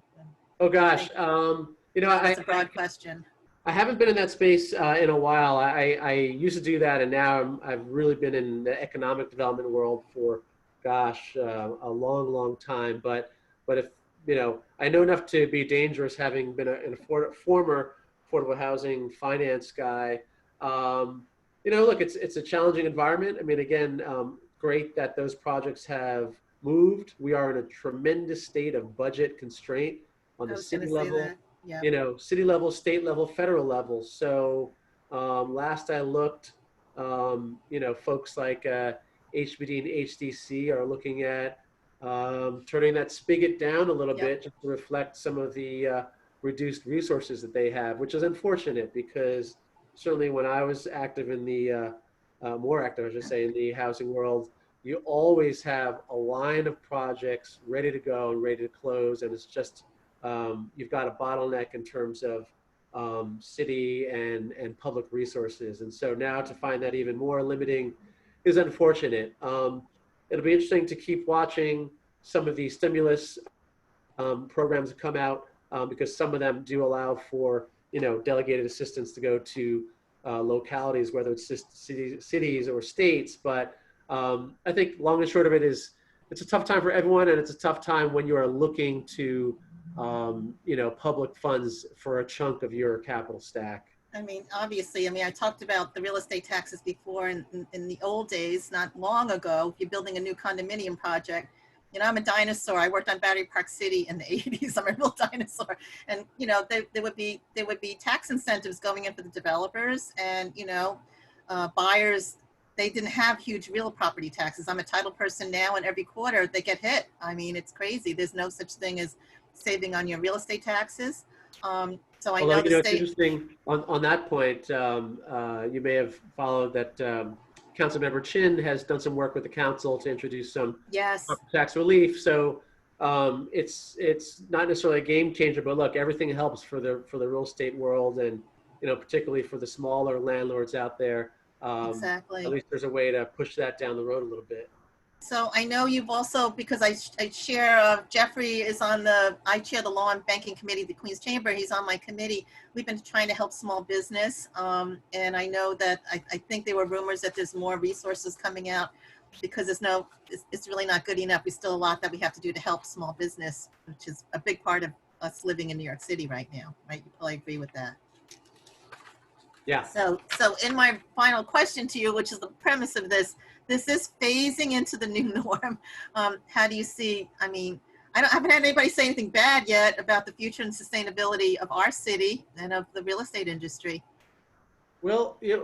Oh gosh, you know, that's a broad question. I haven't been in that space in a while. I used to do that, and now I've really been in the economic development world for, gosh, a long, long time. But if, you know, I know enough to be dangerous, having been a former affordable housing finance guy. You know, look, it's a challenging environment. I mean, again, great that those projects have moved. We are in a tremendous state of budget constraint on the city level. Yeah. You know, city level, state level, federal level. So last I looked, you know, folks like HBD and HDC are looking at turning that spigot down a little bit just to reflect some of the reduced resources that they have, which is unfortunate, because certainly when I was active in the, more active, I should say, in the housing world, you always have a line of projects ready to go and ready to close. And it's just, you've got a bottleneck in terms of city and public resources. And so now to find that even more limiting is unfortunate. It'll be interesting to keep watching some of the stimulus programs that come out, because some of them do allow for, you know, delegated assistance to go to localities, whether it's just cities or states. But I think long and short of it is, it's a tough time for everyone, and it's a tough time when you are looking to, you know, public funds for a chunk of your capital stack. I mean, obviously, I mean, I talked about the real estate taxes before in the old days, not long ago. If you're building a new condominium project, you know, I'm a dinosaur. I worked on Battery Park City in the 80s. I'm a real dinosaur. And, you know, there would be tax incentives going in for the developers, and, you know, buyers, they didn't have huge real property taxes. I'm a title person now, and every quarter they get hit. I mean, it's crazy. There's no such thing as saving on your real estate taxes. So I know you know, the state. It's interesting on that point. You may have followed that Councilmember Chin has done some work with the council to introduce some tax relief. So it's not necessarily a game changer, but look, everything helps for the real estate world, and, you know, particularly for the smaller landlords out there. Exactly. At least there's a way to push that down the road a little bit. So I know you've also, because I share, Jeffrey is on I chair the Law and Banking Committee, the Queen's Chamber. He's on my committee. We've been trying to help small business. And I know that I think there were rumors that there's more resources coming out, because it's really not good enough. There's still a lot that we have to do to help small business, which is a big part of us living in New York City right now, right? You probably agree with that. Yeah. So in my final question to you, which is the premise of this is phasing into the new norm. How do you see, I mean, I haven't had anybody say anything bad yet about the future and sustainability of our city and of the real estate industry. Well, you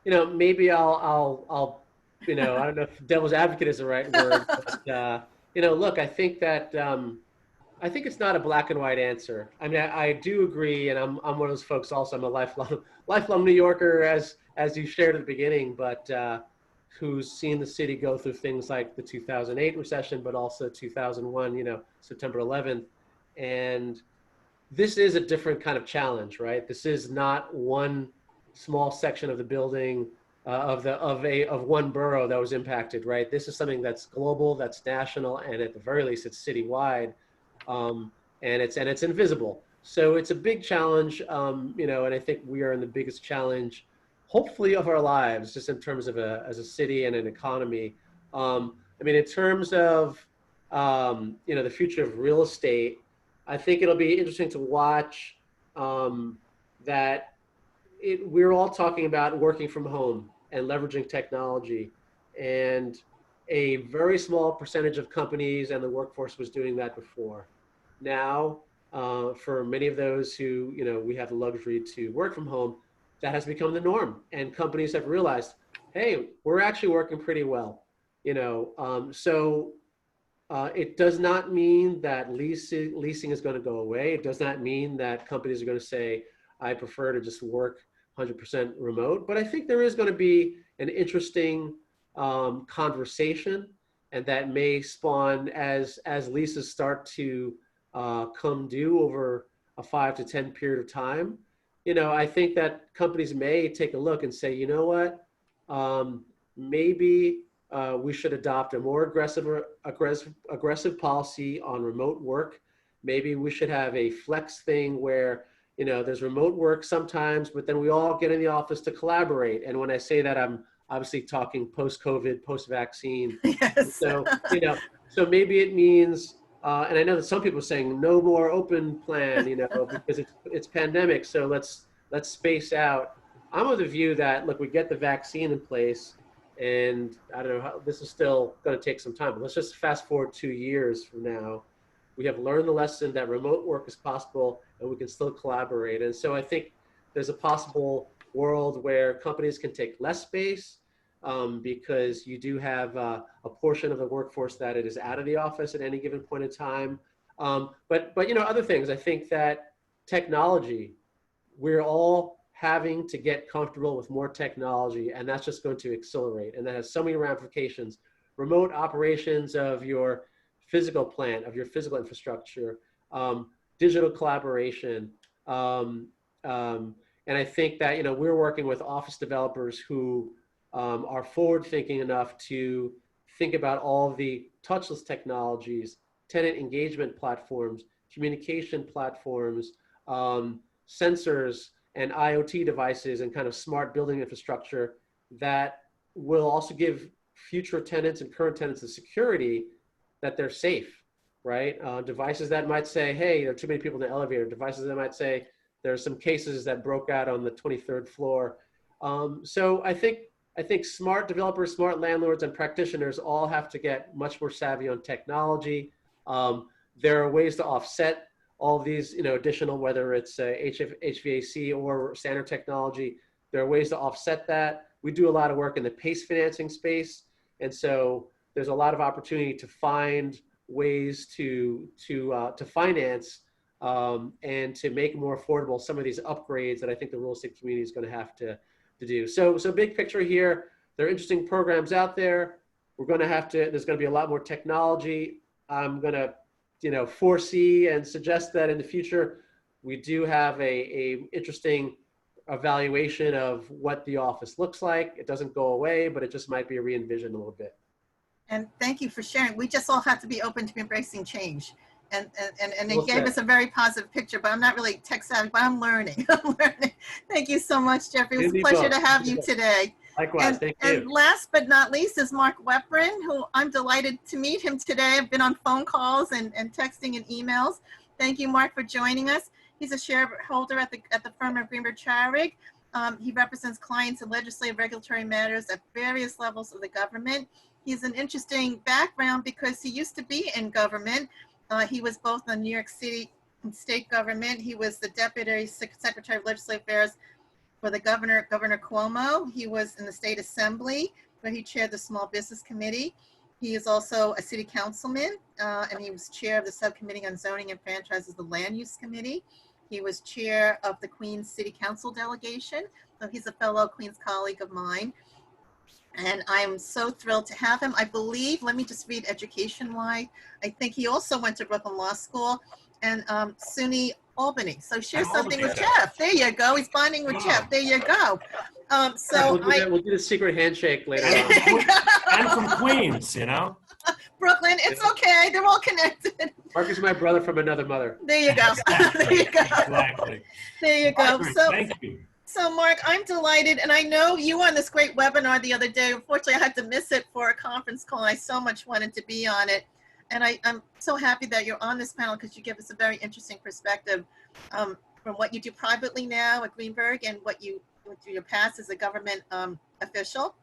know, maybe I'll, you know, I don't know if devil's advocate is the right word, but, you know, look, I think that, I think it's not a black and white answer. I mean, I do agree, and I'm one of those folks also. I'm a lifelong New Yorker, as you shared at the beginning. But who's seen the city go through things like the 2008 recession, but also 2001, September 11th. And this is a different kind of challenge, right? This is not one small section of the building of one borough that was impacted, right? This is something that's global, that's national, and at the very least, it's citywide, and it's invisible. So it's a big challenge, and I think we are in the biggest challenge, hopefully, of our lives, just in terms of as a city and an economy. In terms of the future of real estate, I think it'll be interesting to watch that we're all talking about working from home and leveraging technology. And a very small percentage of companies and the workforce was doing that before. Now, for many of those who, we have the luxury to work from home, that has become the norm. And companies have realized, hey, we're actually working pretty well. It does not mean that leasing is going to go away. It does not mean that companies are going to say, I prefer to just work 100% remote. But I think there is going to be an interesting conversation, and that may spawn as leases start to come due over a 5 to 10 period of time. I think that companies may take a look and say, you know what, maybe we should adopt a more aggressive policy on remote work. Maybe we should have a flex thing where, there's remote work sometimes, but then we all get in the office to collaborate. And when I say that, I'm obviously talking post-COVID, post-vaccine. Yes. So, so maybe it means, and I know that some people are saying no more open plan, because it's pandemic. So let's space out. I'm of the view that, look, we get the vaccine in place, and I don't know how this is still going to take some time, but let's just fast forward 2 years from now. We have learned the lesson that remote work is possible and we can still collaborate. And so I think there's a possible world where companies can take less space because you do have a portion of the workforce that it is out of the office at any given point in time. But other things, I think that technology, we're all having to get comfortable with more technology, and that's just going to accelerate. And that has so many ramifications. Remote operations of your physical plant, of your physical infrastructure, digital collaboration. And I think that, we're working with office developers who are forward thinking enough to think about all of the touchless technologies, tenant engagement platforms, communication platforms, sensors, and IoT devices, and kind of smart building infrastructure that will also give future tenants and current tenants the security that they're safe, right? Devices that might say, hey, there are too many people in the elevator. Devices that might say, there are some cases that broke out on the 23rd floor. So I think smart developers, smart landlords, and practitioners all have to get much more savvy on technology. There are ways to offset all of these, additional, whether it's HVAC or standard technology. There are ways to offset that. We do a lot of work in the PACE financing space, and so there's a lot of opportunity to find ways to finance and to make more affordable some of these upgrades that I think the real estate community is going to have to do. So big picture here, there are interesting programs out there. We're going to there's going to be a lot more technology. I'm going to, foresee and suggest that in the future, we do have a interesting evaluation of what the office looks like. It doesn't go away, but it just might be re-envisioned a little bit. And thank you for sharing. We just all have to be open to embracing change. And it Well gave said. us a very positive picture, but I'm not really tech savvy, but I'm learning. Thank you so much, Jeffrey. It was a pleasure to have you today. Likewise, thank you. And last but not least is Mark Weprin, who I'm delighted to meet him today. I've been on phone calls and texting and emails. Thank you, Mark, for joining us. He's a shareholder at the firm of Greenberg Charig. He represents clients in legislative regulatory matters at various levels of the government. He has an interesting background because he used to be in government. He was both in New York City and state government. He was the Deputy Secretary of Legislative Affairs for the Governor Cuomo. He was in the State Assembly, where he chaired the Small Business Committee. He is also a city councilman, and he was chair of the Subcommittee on Zoning and Franchises, the Land Use Committee. He was chair of the Queens City Council delegation, so he's a fellow Queens colleague of mine. And I'm so thrilled to have him. I believe, let me just read education-wise. I think he also went to Brooklyn Law School and SUNY Albany. So share something with Jeff. There you go. He's bonding with Jeff. There you go. We'll do the secret handshake later on. I'm from Queens, you know? Brooklyn, it's okay. They're all connected. Mark is my brother from another mother. There you go. There you go. Exactly. There you go. Margaret, So, thank you. So Mark, I'm delighted, and I know you were on this great webinar the other day. Unfortunately, I had to miss it for a conference call, and I so much wanted to be on it. And I'm so happy that you're on this panel because you give us a very interesting perspective from what you do privately now at Greenberg and what you do your past as a government official.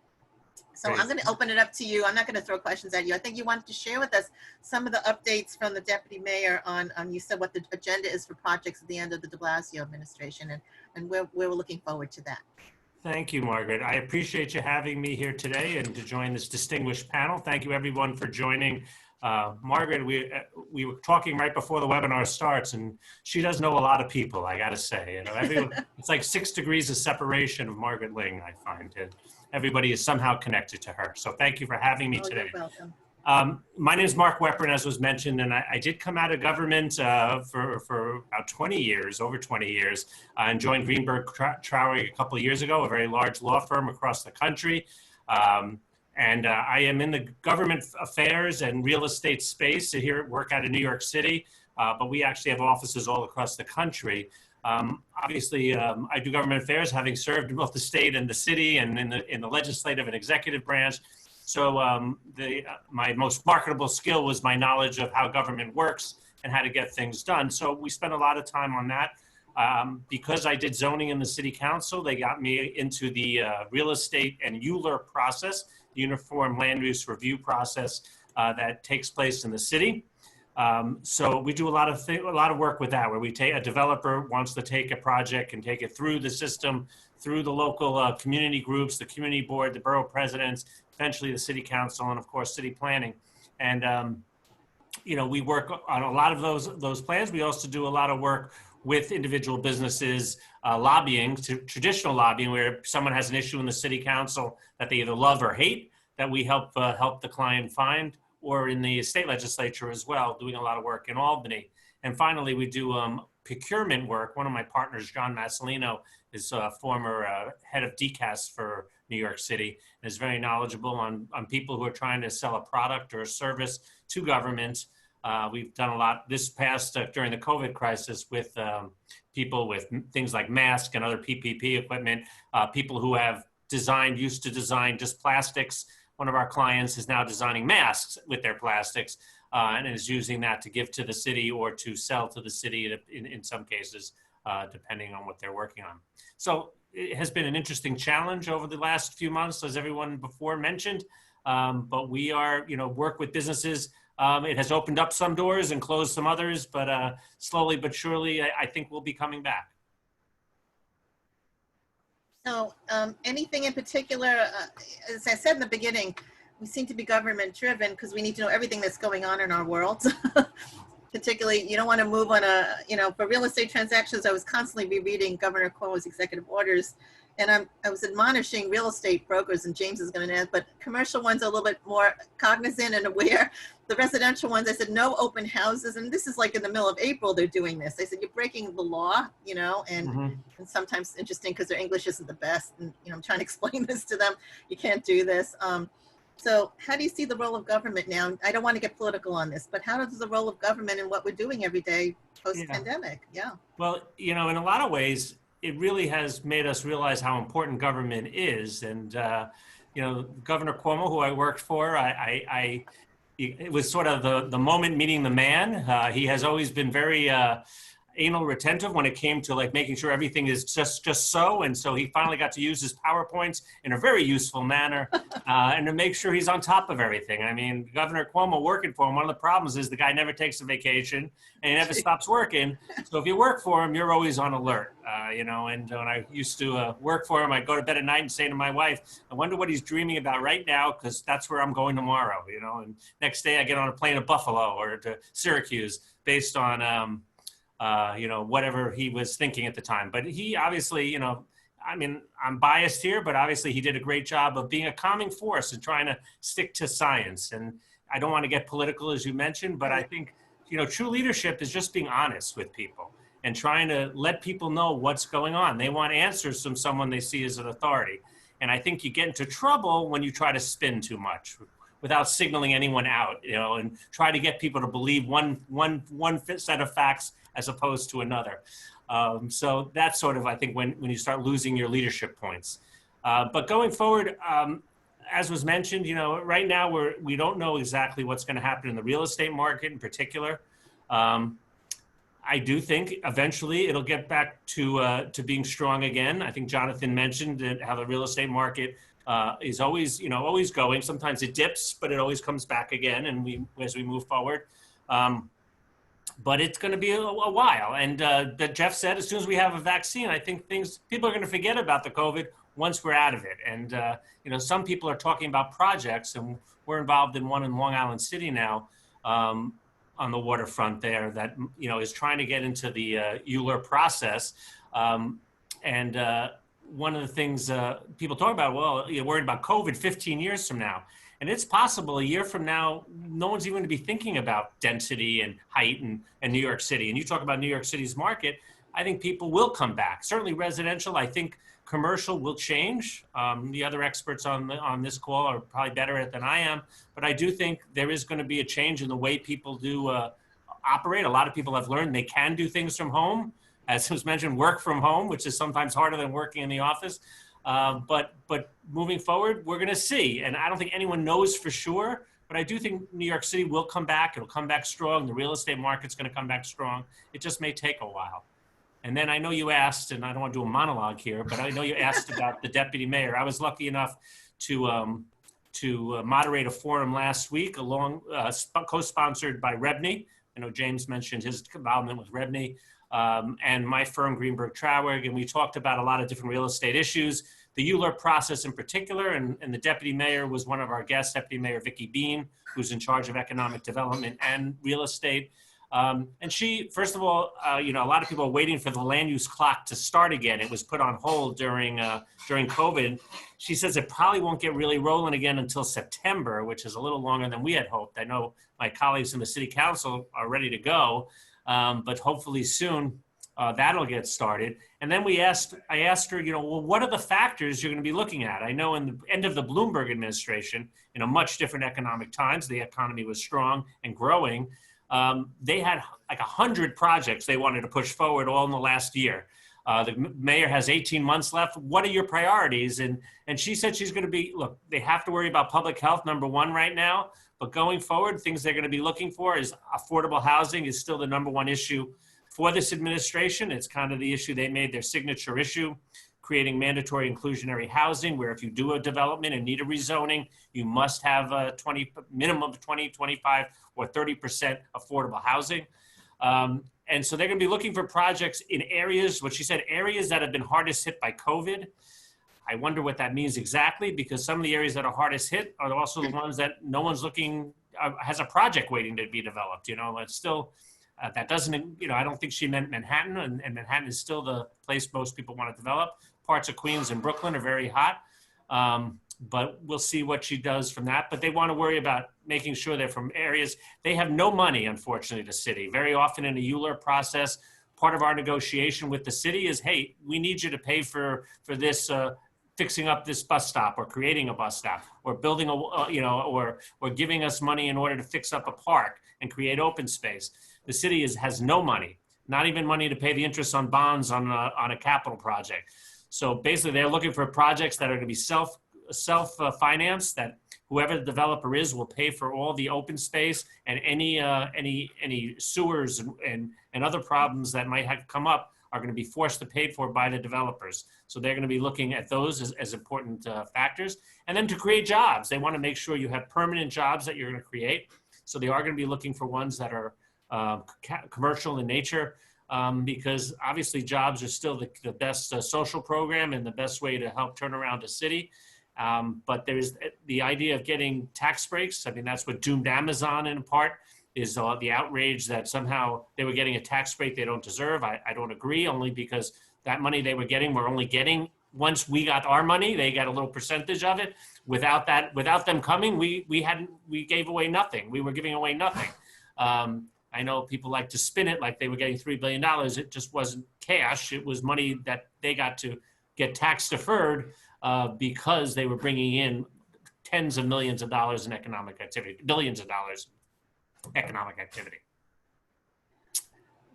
So I'm going to open it up to you. I'm not going to throw questions at you. I think you wanted to share with us some of the updates from the deputy mayor on you said what the agenda is for projects at the end of the de Blasio administration, and we're looking forward to that. Thank you, Margaret. I appreciate you having me here today and to join this distinguished panel. Thank you, everyone, for joining. Margaret, we were talking right before the webinar starts, and she does know a lot of people, I got to say. You know, everyone, it's like 6 degrees of separation of Margaret Ling, I find. And everybody is somehow connected to her. So thank you for having me today. You're welcome. My name is Mark Weprin, as was mentioned, and I did come out of government for about 20 years, over 20 years, and joined Greenberg Traurig a couple of years ago, a very large law firm across the country. And I am in the government affairs and real estate space here at work out of New York City, but we actually have offices all across the country. Obviously, I do government affairs, having served in both the state and the city and in the legislative and executive branch. So my most marketable skill was my knowledge of how government works and how to get things done. So we spent a lot of time on that. Because I did zoning in the city council, they got me into the real estate and ULURP process, the Uniform Land Use Review process that takes place in the city. So we do a lot of work with that, where we take a developer wants to take a project and take it through the system, through the local community groups, the community board, the borough presidents, eventually the city council, and of course city planning. And you know, we work on a lot of those plans. We also do a lot of work with individual businesses, lobbying, traditional lobbying, where someone has an issue in the city council that they either love or hate, that we help the client find, or in the state legislature as well, doing a lot of work in Albany. And finally, we do procurement work. One of my partners, John Massolino, is a former head of DCAS for New York City, and is very knowledgeable on people who are trying to sell a product or a service to government. We've done a lot this past during the COVID crisis with people with things like masks and other PPP equipment, people who have used to design just plastics. One of our clients is now designing masks with their plastics and is using that to give to the city or to sell to the city in some cases, depending on what they're working on. So it has been an interesting challenge over the last few months, as everyone before mentioned, but we are, work with businesses. It has opened up some doors and closed some others, but slowly but surely, I think we'll be coming back. So anything in particular, as I said in the beginning, we seem to be government driven because we need to know everything that's going on in our world. Particularly, you don't want to move on for real estate transactions. I was constantly rereading Governor Cuomo's executive orders, and I was admonishing real estate brokers, and James is going to add, but commercial ones are a little bit more cognizant and aware. The residential ones, I said, no open houses. And this is like in the middle of April, they're doing this. I said, you're breaking the law, and sometimes it's interesting because their English isn't the best. And, I'm trying to explain this to them. You can't do this. So how do you see the role of government now? I don't want to get political on this, but how does the role of government and what we're doing every day post-pandemic? Yeah. Well, in a lot of ways, it really has made us realize how important government is. And, Governor Cuomo, who I worked for, it was sort of the moment meeting the man. He has always been very anal retentive when it came to making sure everything is just so. And so he finally got to use his PowerPoints in a very useful manner and to make sure he's on top of everything. I mean, Governor Cuomo working for him, one of the problems is the guy never takes a vacation and he never stops working. So if you work for him, you're always on alert, and when I used to work for him, I'd go to bed at night and say to my wife, I wonder what he's dreaming about right now, because that's where I'm going tomorrow, and next day I get on a plane to Buffalo or to Syracuse based on, whatever he was thinking at the time. But he obviously, I mean, I'm biased here, but obviously he did a great job of being a calming force and trying to stick to science. And I don't want to get political, as you mentioned, but I think, true leadership is just being honest with people and trying to let people know what's going on. They want answers from someone they see as an authority. And I think you get into trouble when you try to spin too much without signaling anyone out, and try to get people to believe one set of facts as opposed to another. So that's sort of, I think, when you start losing your leadership points. But going forward, as was mentioned, right now we don't know exactly what's going to happen in the real estate market in particular. I do think eventually it'll get back to being strong again. I think Jonathan mentioned how the real estate market is always going. Sometimes it dips, but it always comes back again, and as we move forward. But it's going to be a while. And that Jeff said, as soon as we have a vaccine, I think people are going to forget about the COVID once we're out of it. And some people are talking about projects, and we're involved in one in Long Island City now. On the waterfront there that, is trying to get into the Euler process. And one of the things people talk about, well, you're worried about COVID 15 years from now. And it's possible a year from now, no one's even going to be thinking about density and height and New York City. And you talk about New York City's market, I think people will come back. Certainly residential, I think commercial will change. The other experts on this call are probably better at it than I am, but I do think there is going to be a change in the way people do operate. A lot of people have learned they can do things from home, as was mentioned, work from home, which is sometimes harder than working in the office. But moving forward, we're going to see, and I don't think anyone knows for sure, but I do think New York City will come back. It'll come back strong. The real estate market's going to come back strong. It just may take a while. And then I know you asked, and I don't want to do a monologue here, but I know you asked about the deputy mayor. I was lucky enough to moderate a forum last week, co-sponsored by Rebney. I know James mentioned his involvement with Rebney, and my firm, Greenberg Traurig, and we talked about a lot of different real estate issues, the Euler process in particular, and the deputy mayor was one of our guests, Deputy Mayor Vicky Bean, who's in charge of economic development and real estate. And she, first of all, a lot of people are waiting for the land use clock to start again. It was put on hold during COVID. She says it probably won't get really rolling again until September, which is a little longer than we had hoped. I know my colleagues in the city council are ready to go, but hopefully soon that'll get started. And then I asked her, well, what are the factors you're going to be looking at? I know in the end of the Bloomberg administration, in a much different economic times, the economy was strong and growing. They had like 100 projects they wanted to push forward all in the last year. The mayor has 18 months left. What are your priorities? And she said she's going to be, look, they have to worry about public health, number one right now, but going forward, things they're going to be looking for is affordable housing is still the number one issue for this administration. It's kind of the issue they made their signature issue, creating mandatory inclusionary housing, where if you do a development and need a rezoning, you must have a minimum of 20, 25, or 30% affordable housing. And so they're going to be looking for projects in areas, what she said, areas that have been hardest hit by COVID. I wonder what that means exactly, because some of the areas that are hardest hit are also the ones that no one's looking, has a project waiting to be developed. It's still, that doesn't, I don't think she meant Manhattan, and Manhattan is still the place most people want to develop. Parts of Queens and Brooklyn are very hot, but we'll see what she does from that. But they want to worry about making sure they're from areas. They have no money, unfortunately, the city. Very often in a Euler process, part of our negotiation with the city is, hey, we need you to pay for this, fixing up this bus stop, or creating a bus stop, or building or giving us money in order to fix up a park and create open space. The city has no money, not even money to pay the interest on bonds on a capital project. So basically, they're looking for projects that are going to be self-financed, that whoever the developer is will pay for all the open space and any sewers and other problems that might have come up are going to be forced to pay for by the developers. So they're going to be looking at those as important factors. And then to create jobs, they want to make sure you have permanent jobs that you're going to create. So they are going to be looking for ones that are commercial in nature, because obviously jobs are still the best social program and the best way to help turn around a city. But there's the idea of getting tax breaks. I mean, that's what doomed Amazon in part, is the outrage that somehow they were getting a tax break they don't deserve. I don't agree, only because that money they were only getting once we got our money, they got a little percentage of it. Without them coming, we gave away nothing. We were giving away nothing. I know people like to spin it like they were getting $3 billion. It just wasn't cash. It was money that they got to get tax deferred because they were bringing in tens of millions of dollars in economic activity, billions of dollars in economic activity.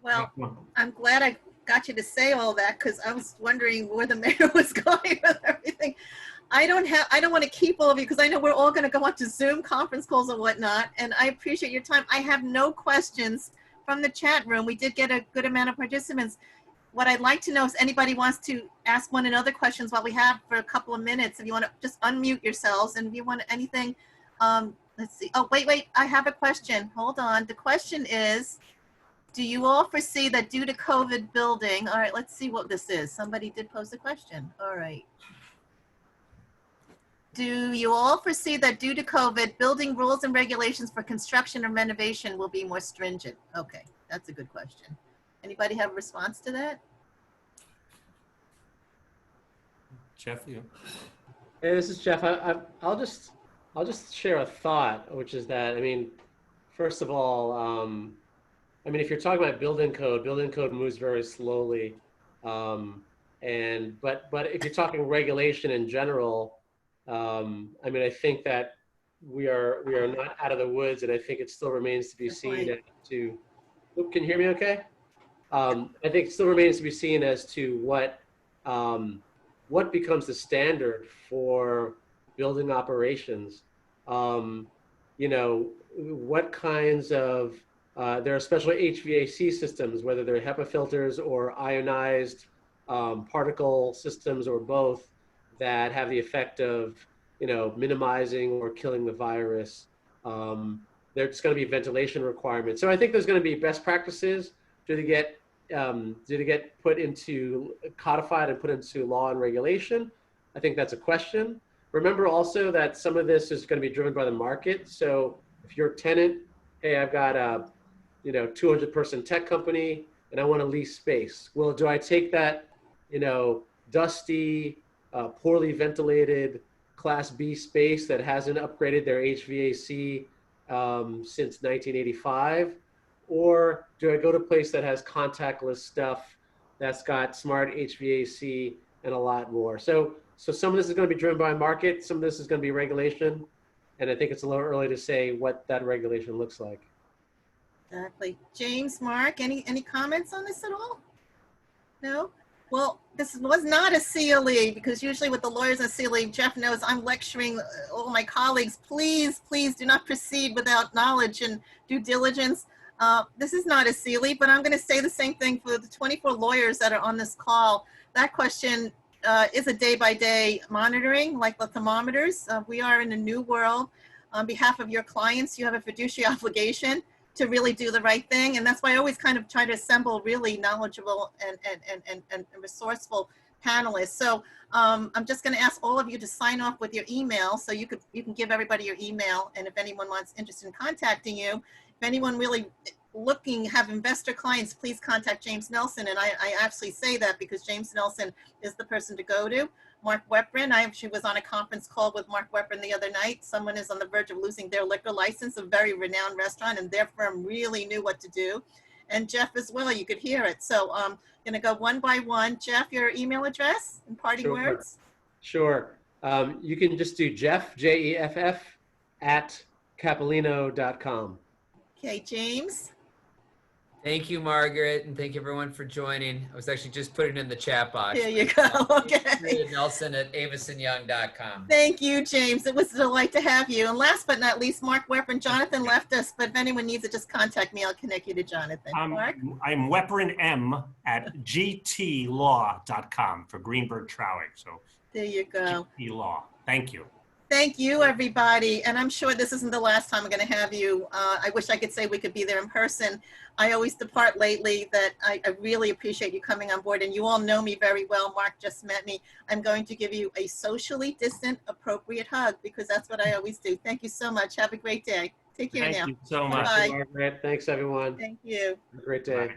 Well, I'm glad I got you to say all that, because I was wondering where the mayor was going with everything. I don't want to keep all of you, because I know we're all going to go on to Zoom conference calls and whatnot, and I appreciate your time. I have no questions from the chat room. We did get a good amount of participants. What I'd like to know is anybody wants to ask one another questions while we have for a couple of minutes. If you want to just unmute yourselves, and if you want anything, let's see. Oh, wait, I have a question. Hold on. The question is, do you all foresee that due to COVID building, all right, let's see what this is. Somebody did pose a question. All right. Do you all foresee that due to COVID, building rules and regulations for construction and renovation will be more stringent? Okay, that's a good question. Anybody have a response to that? Jeff, you. Hey, this is Jeff. I'll just share a thought, which is that, I mean, first of all, I mean, if you're talking about building code moves very slowly. But if you're talking regulation in general, I mean, I think that we are not out of the woods, and I think it still remains to be seen as to. Oop, can you hear me okay? I think it still remains to be seen as to what becomes the standard for building operations. You know, what kinds of there are especially HVAC systems, whether they're HEPA filters or ionized particle systems or both, that have the effect of, you know, minimizing or killing the virus. There's going to be ventilation requirements. So I think there's going to be best practices. Do they get put into codified and put into law and regulation? I think that's a question. Remember also that some of this is going to be driven by the market. So if you're a tenant, hey, I've got a 200-person tech company and I want to lease space. Well, do I take that, you know, dusty, poorly ventilated Class B space that hasn't upgraded their HVAC since 1985? Or do I go to a place that has contactless stuff, that's got smart HVAC and a lot more? So some of this is going to be driven by market, some of this is going to be regulation, and I think it's a little early to say what that regulation looks like. Exactly. James, Mark, any comments on this at all? No? Well, this was not a CLE, because usually with the lawyers on CLE, Jeff knows I'm lecturing all my colleagues, please do not proceed without knowledge and due diligence. This is not a CLE, but I'm going to say the same thing for the 24 lawyers that are on this call. That question is a day-by-day monitoring, like the thermometers. We are in a new world. On behalf of your clients, you have a fiduciary obligation to really do the right thing. And that's why I always kind of try to assemble really knowledgeable and resourceful panelists. So I'm just going to ask all of you to sign off with your email. So you can give everybody your email. And if anyone interested in contacting you, if anyone really have investor clients, please contact James Nelson. And I actually say that because James Nelson is the person to go to. Mark Weprin, I actually was on a conference call with Mark Weprin the other night. Someone is on the verge of losing their liquor license, a very renowned restaurant, and their firm really knew what to do. And Jeff as well, you could hear it. So I'm gonna go one by one. Jeff, your email address and parting words? Sure. You can just do Jeff, Jeff, @capolino.com. Okay, James. Thank you, Margaret, and thank you everyone for joining. I was actually just putting it in the chat box. There you go. Okay. Nelson at avesandyoung.com. Thank you, James. It was a delight to have you. And last but not least, Mark Weprin. Jonathan left us, but if anyone needs it, just contact me. I'll connect you to Jonathan. Mark? I'm Weprin M at gtlaw.com for Greenberg Traurig. So there you go. GT Law. Thank you. Thank you, everybody. And I'm sure this isn't the last time I'm going to have you. I wish I could say we could be there in person. I always depart lately that I really appreciate you coming on board. And you all know me very well. Mark just met me. I'm going to give you a socially distant, appropriate hug because that's what I always do. Thank you so much. Have a great day. Take care now. Thank you so much. Bye. Margaret. Thanks, everyone. Thank you. Have a great day. Bye.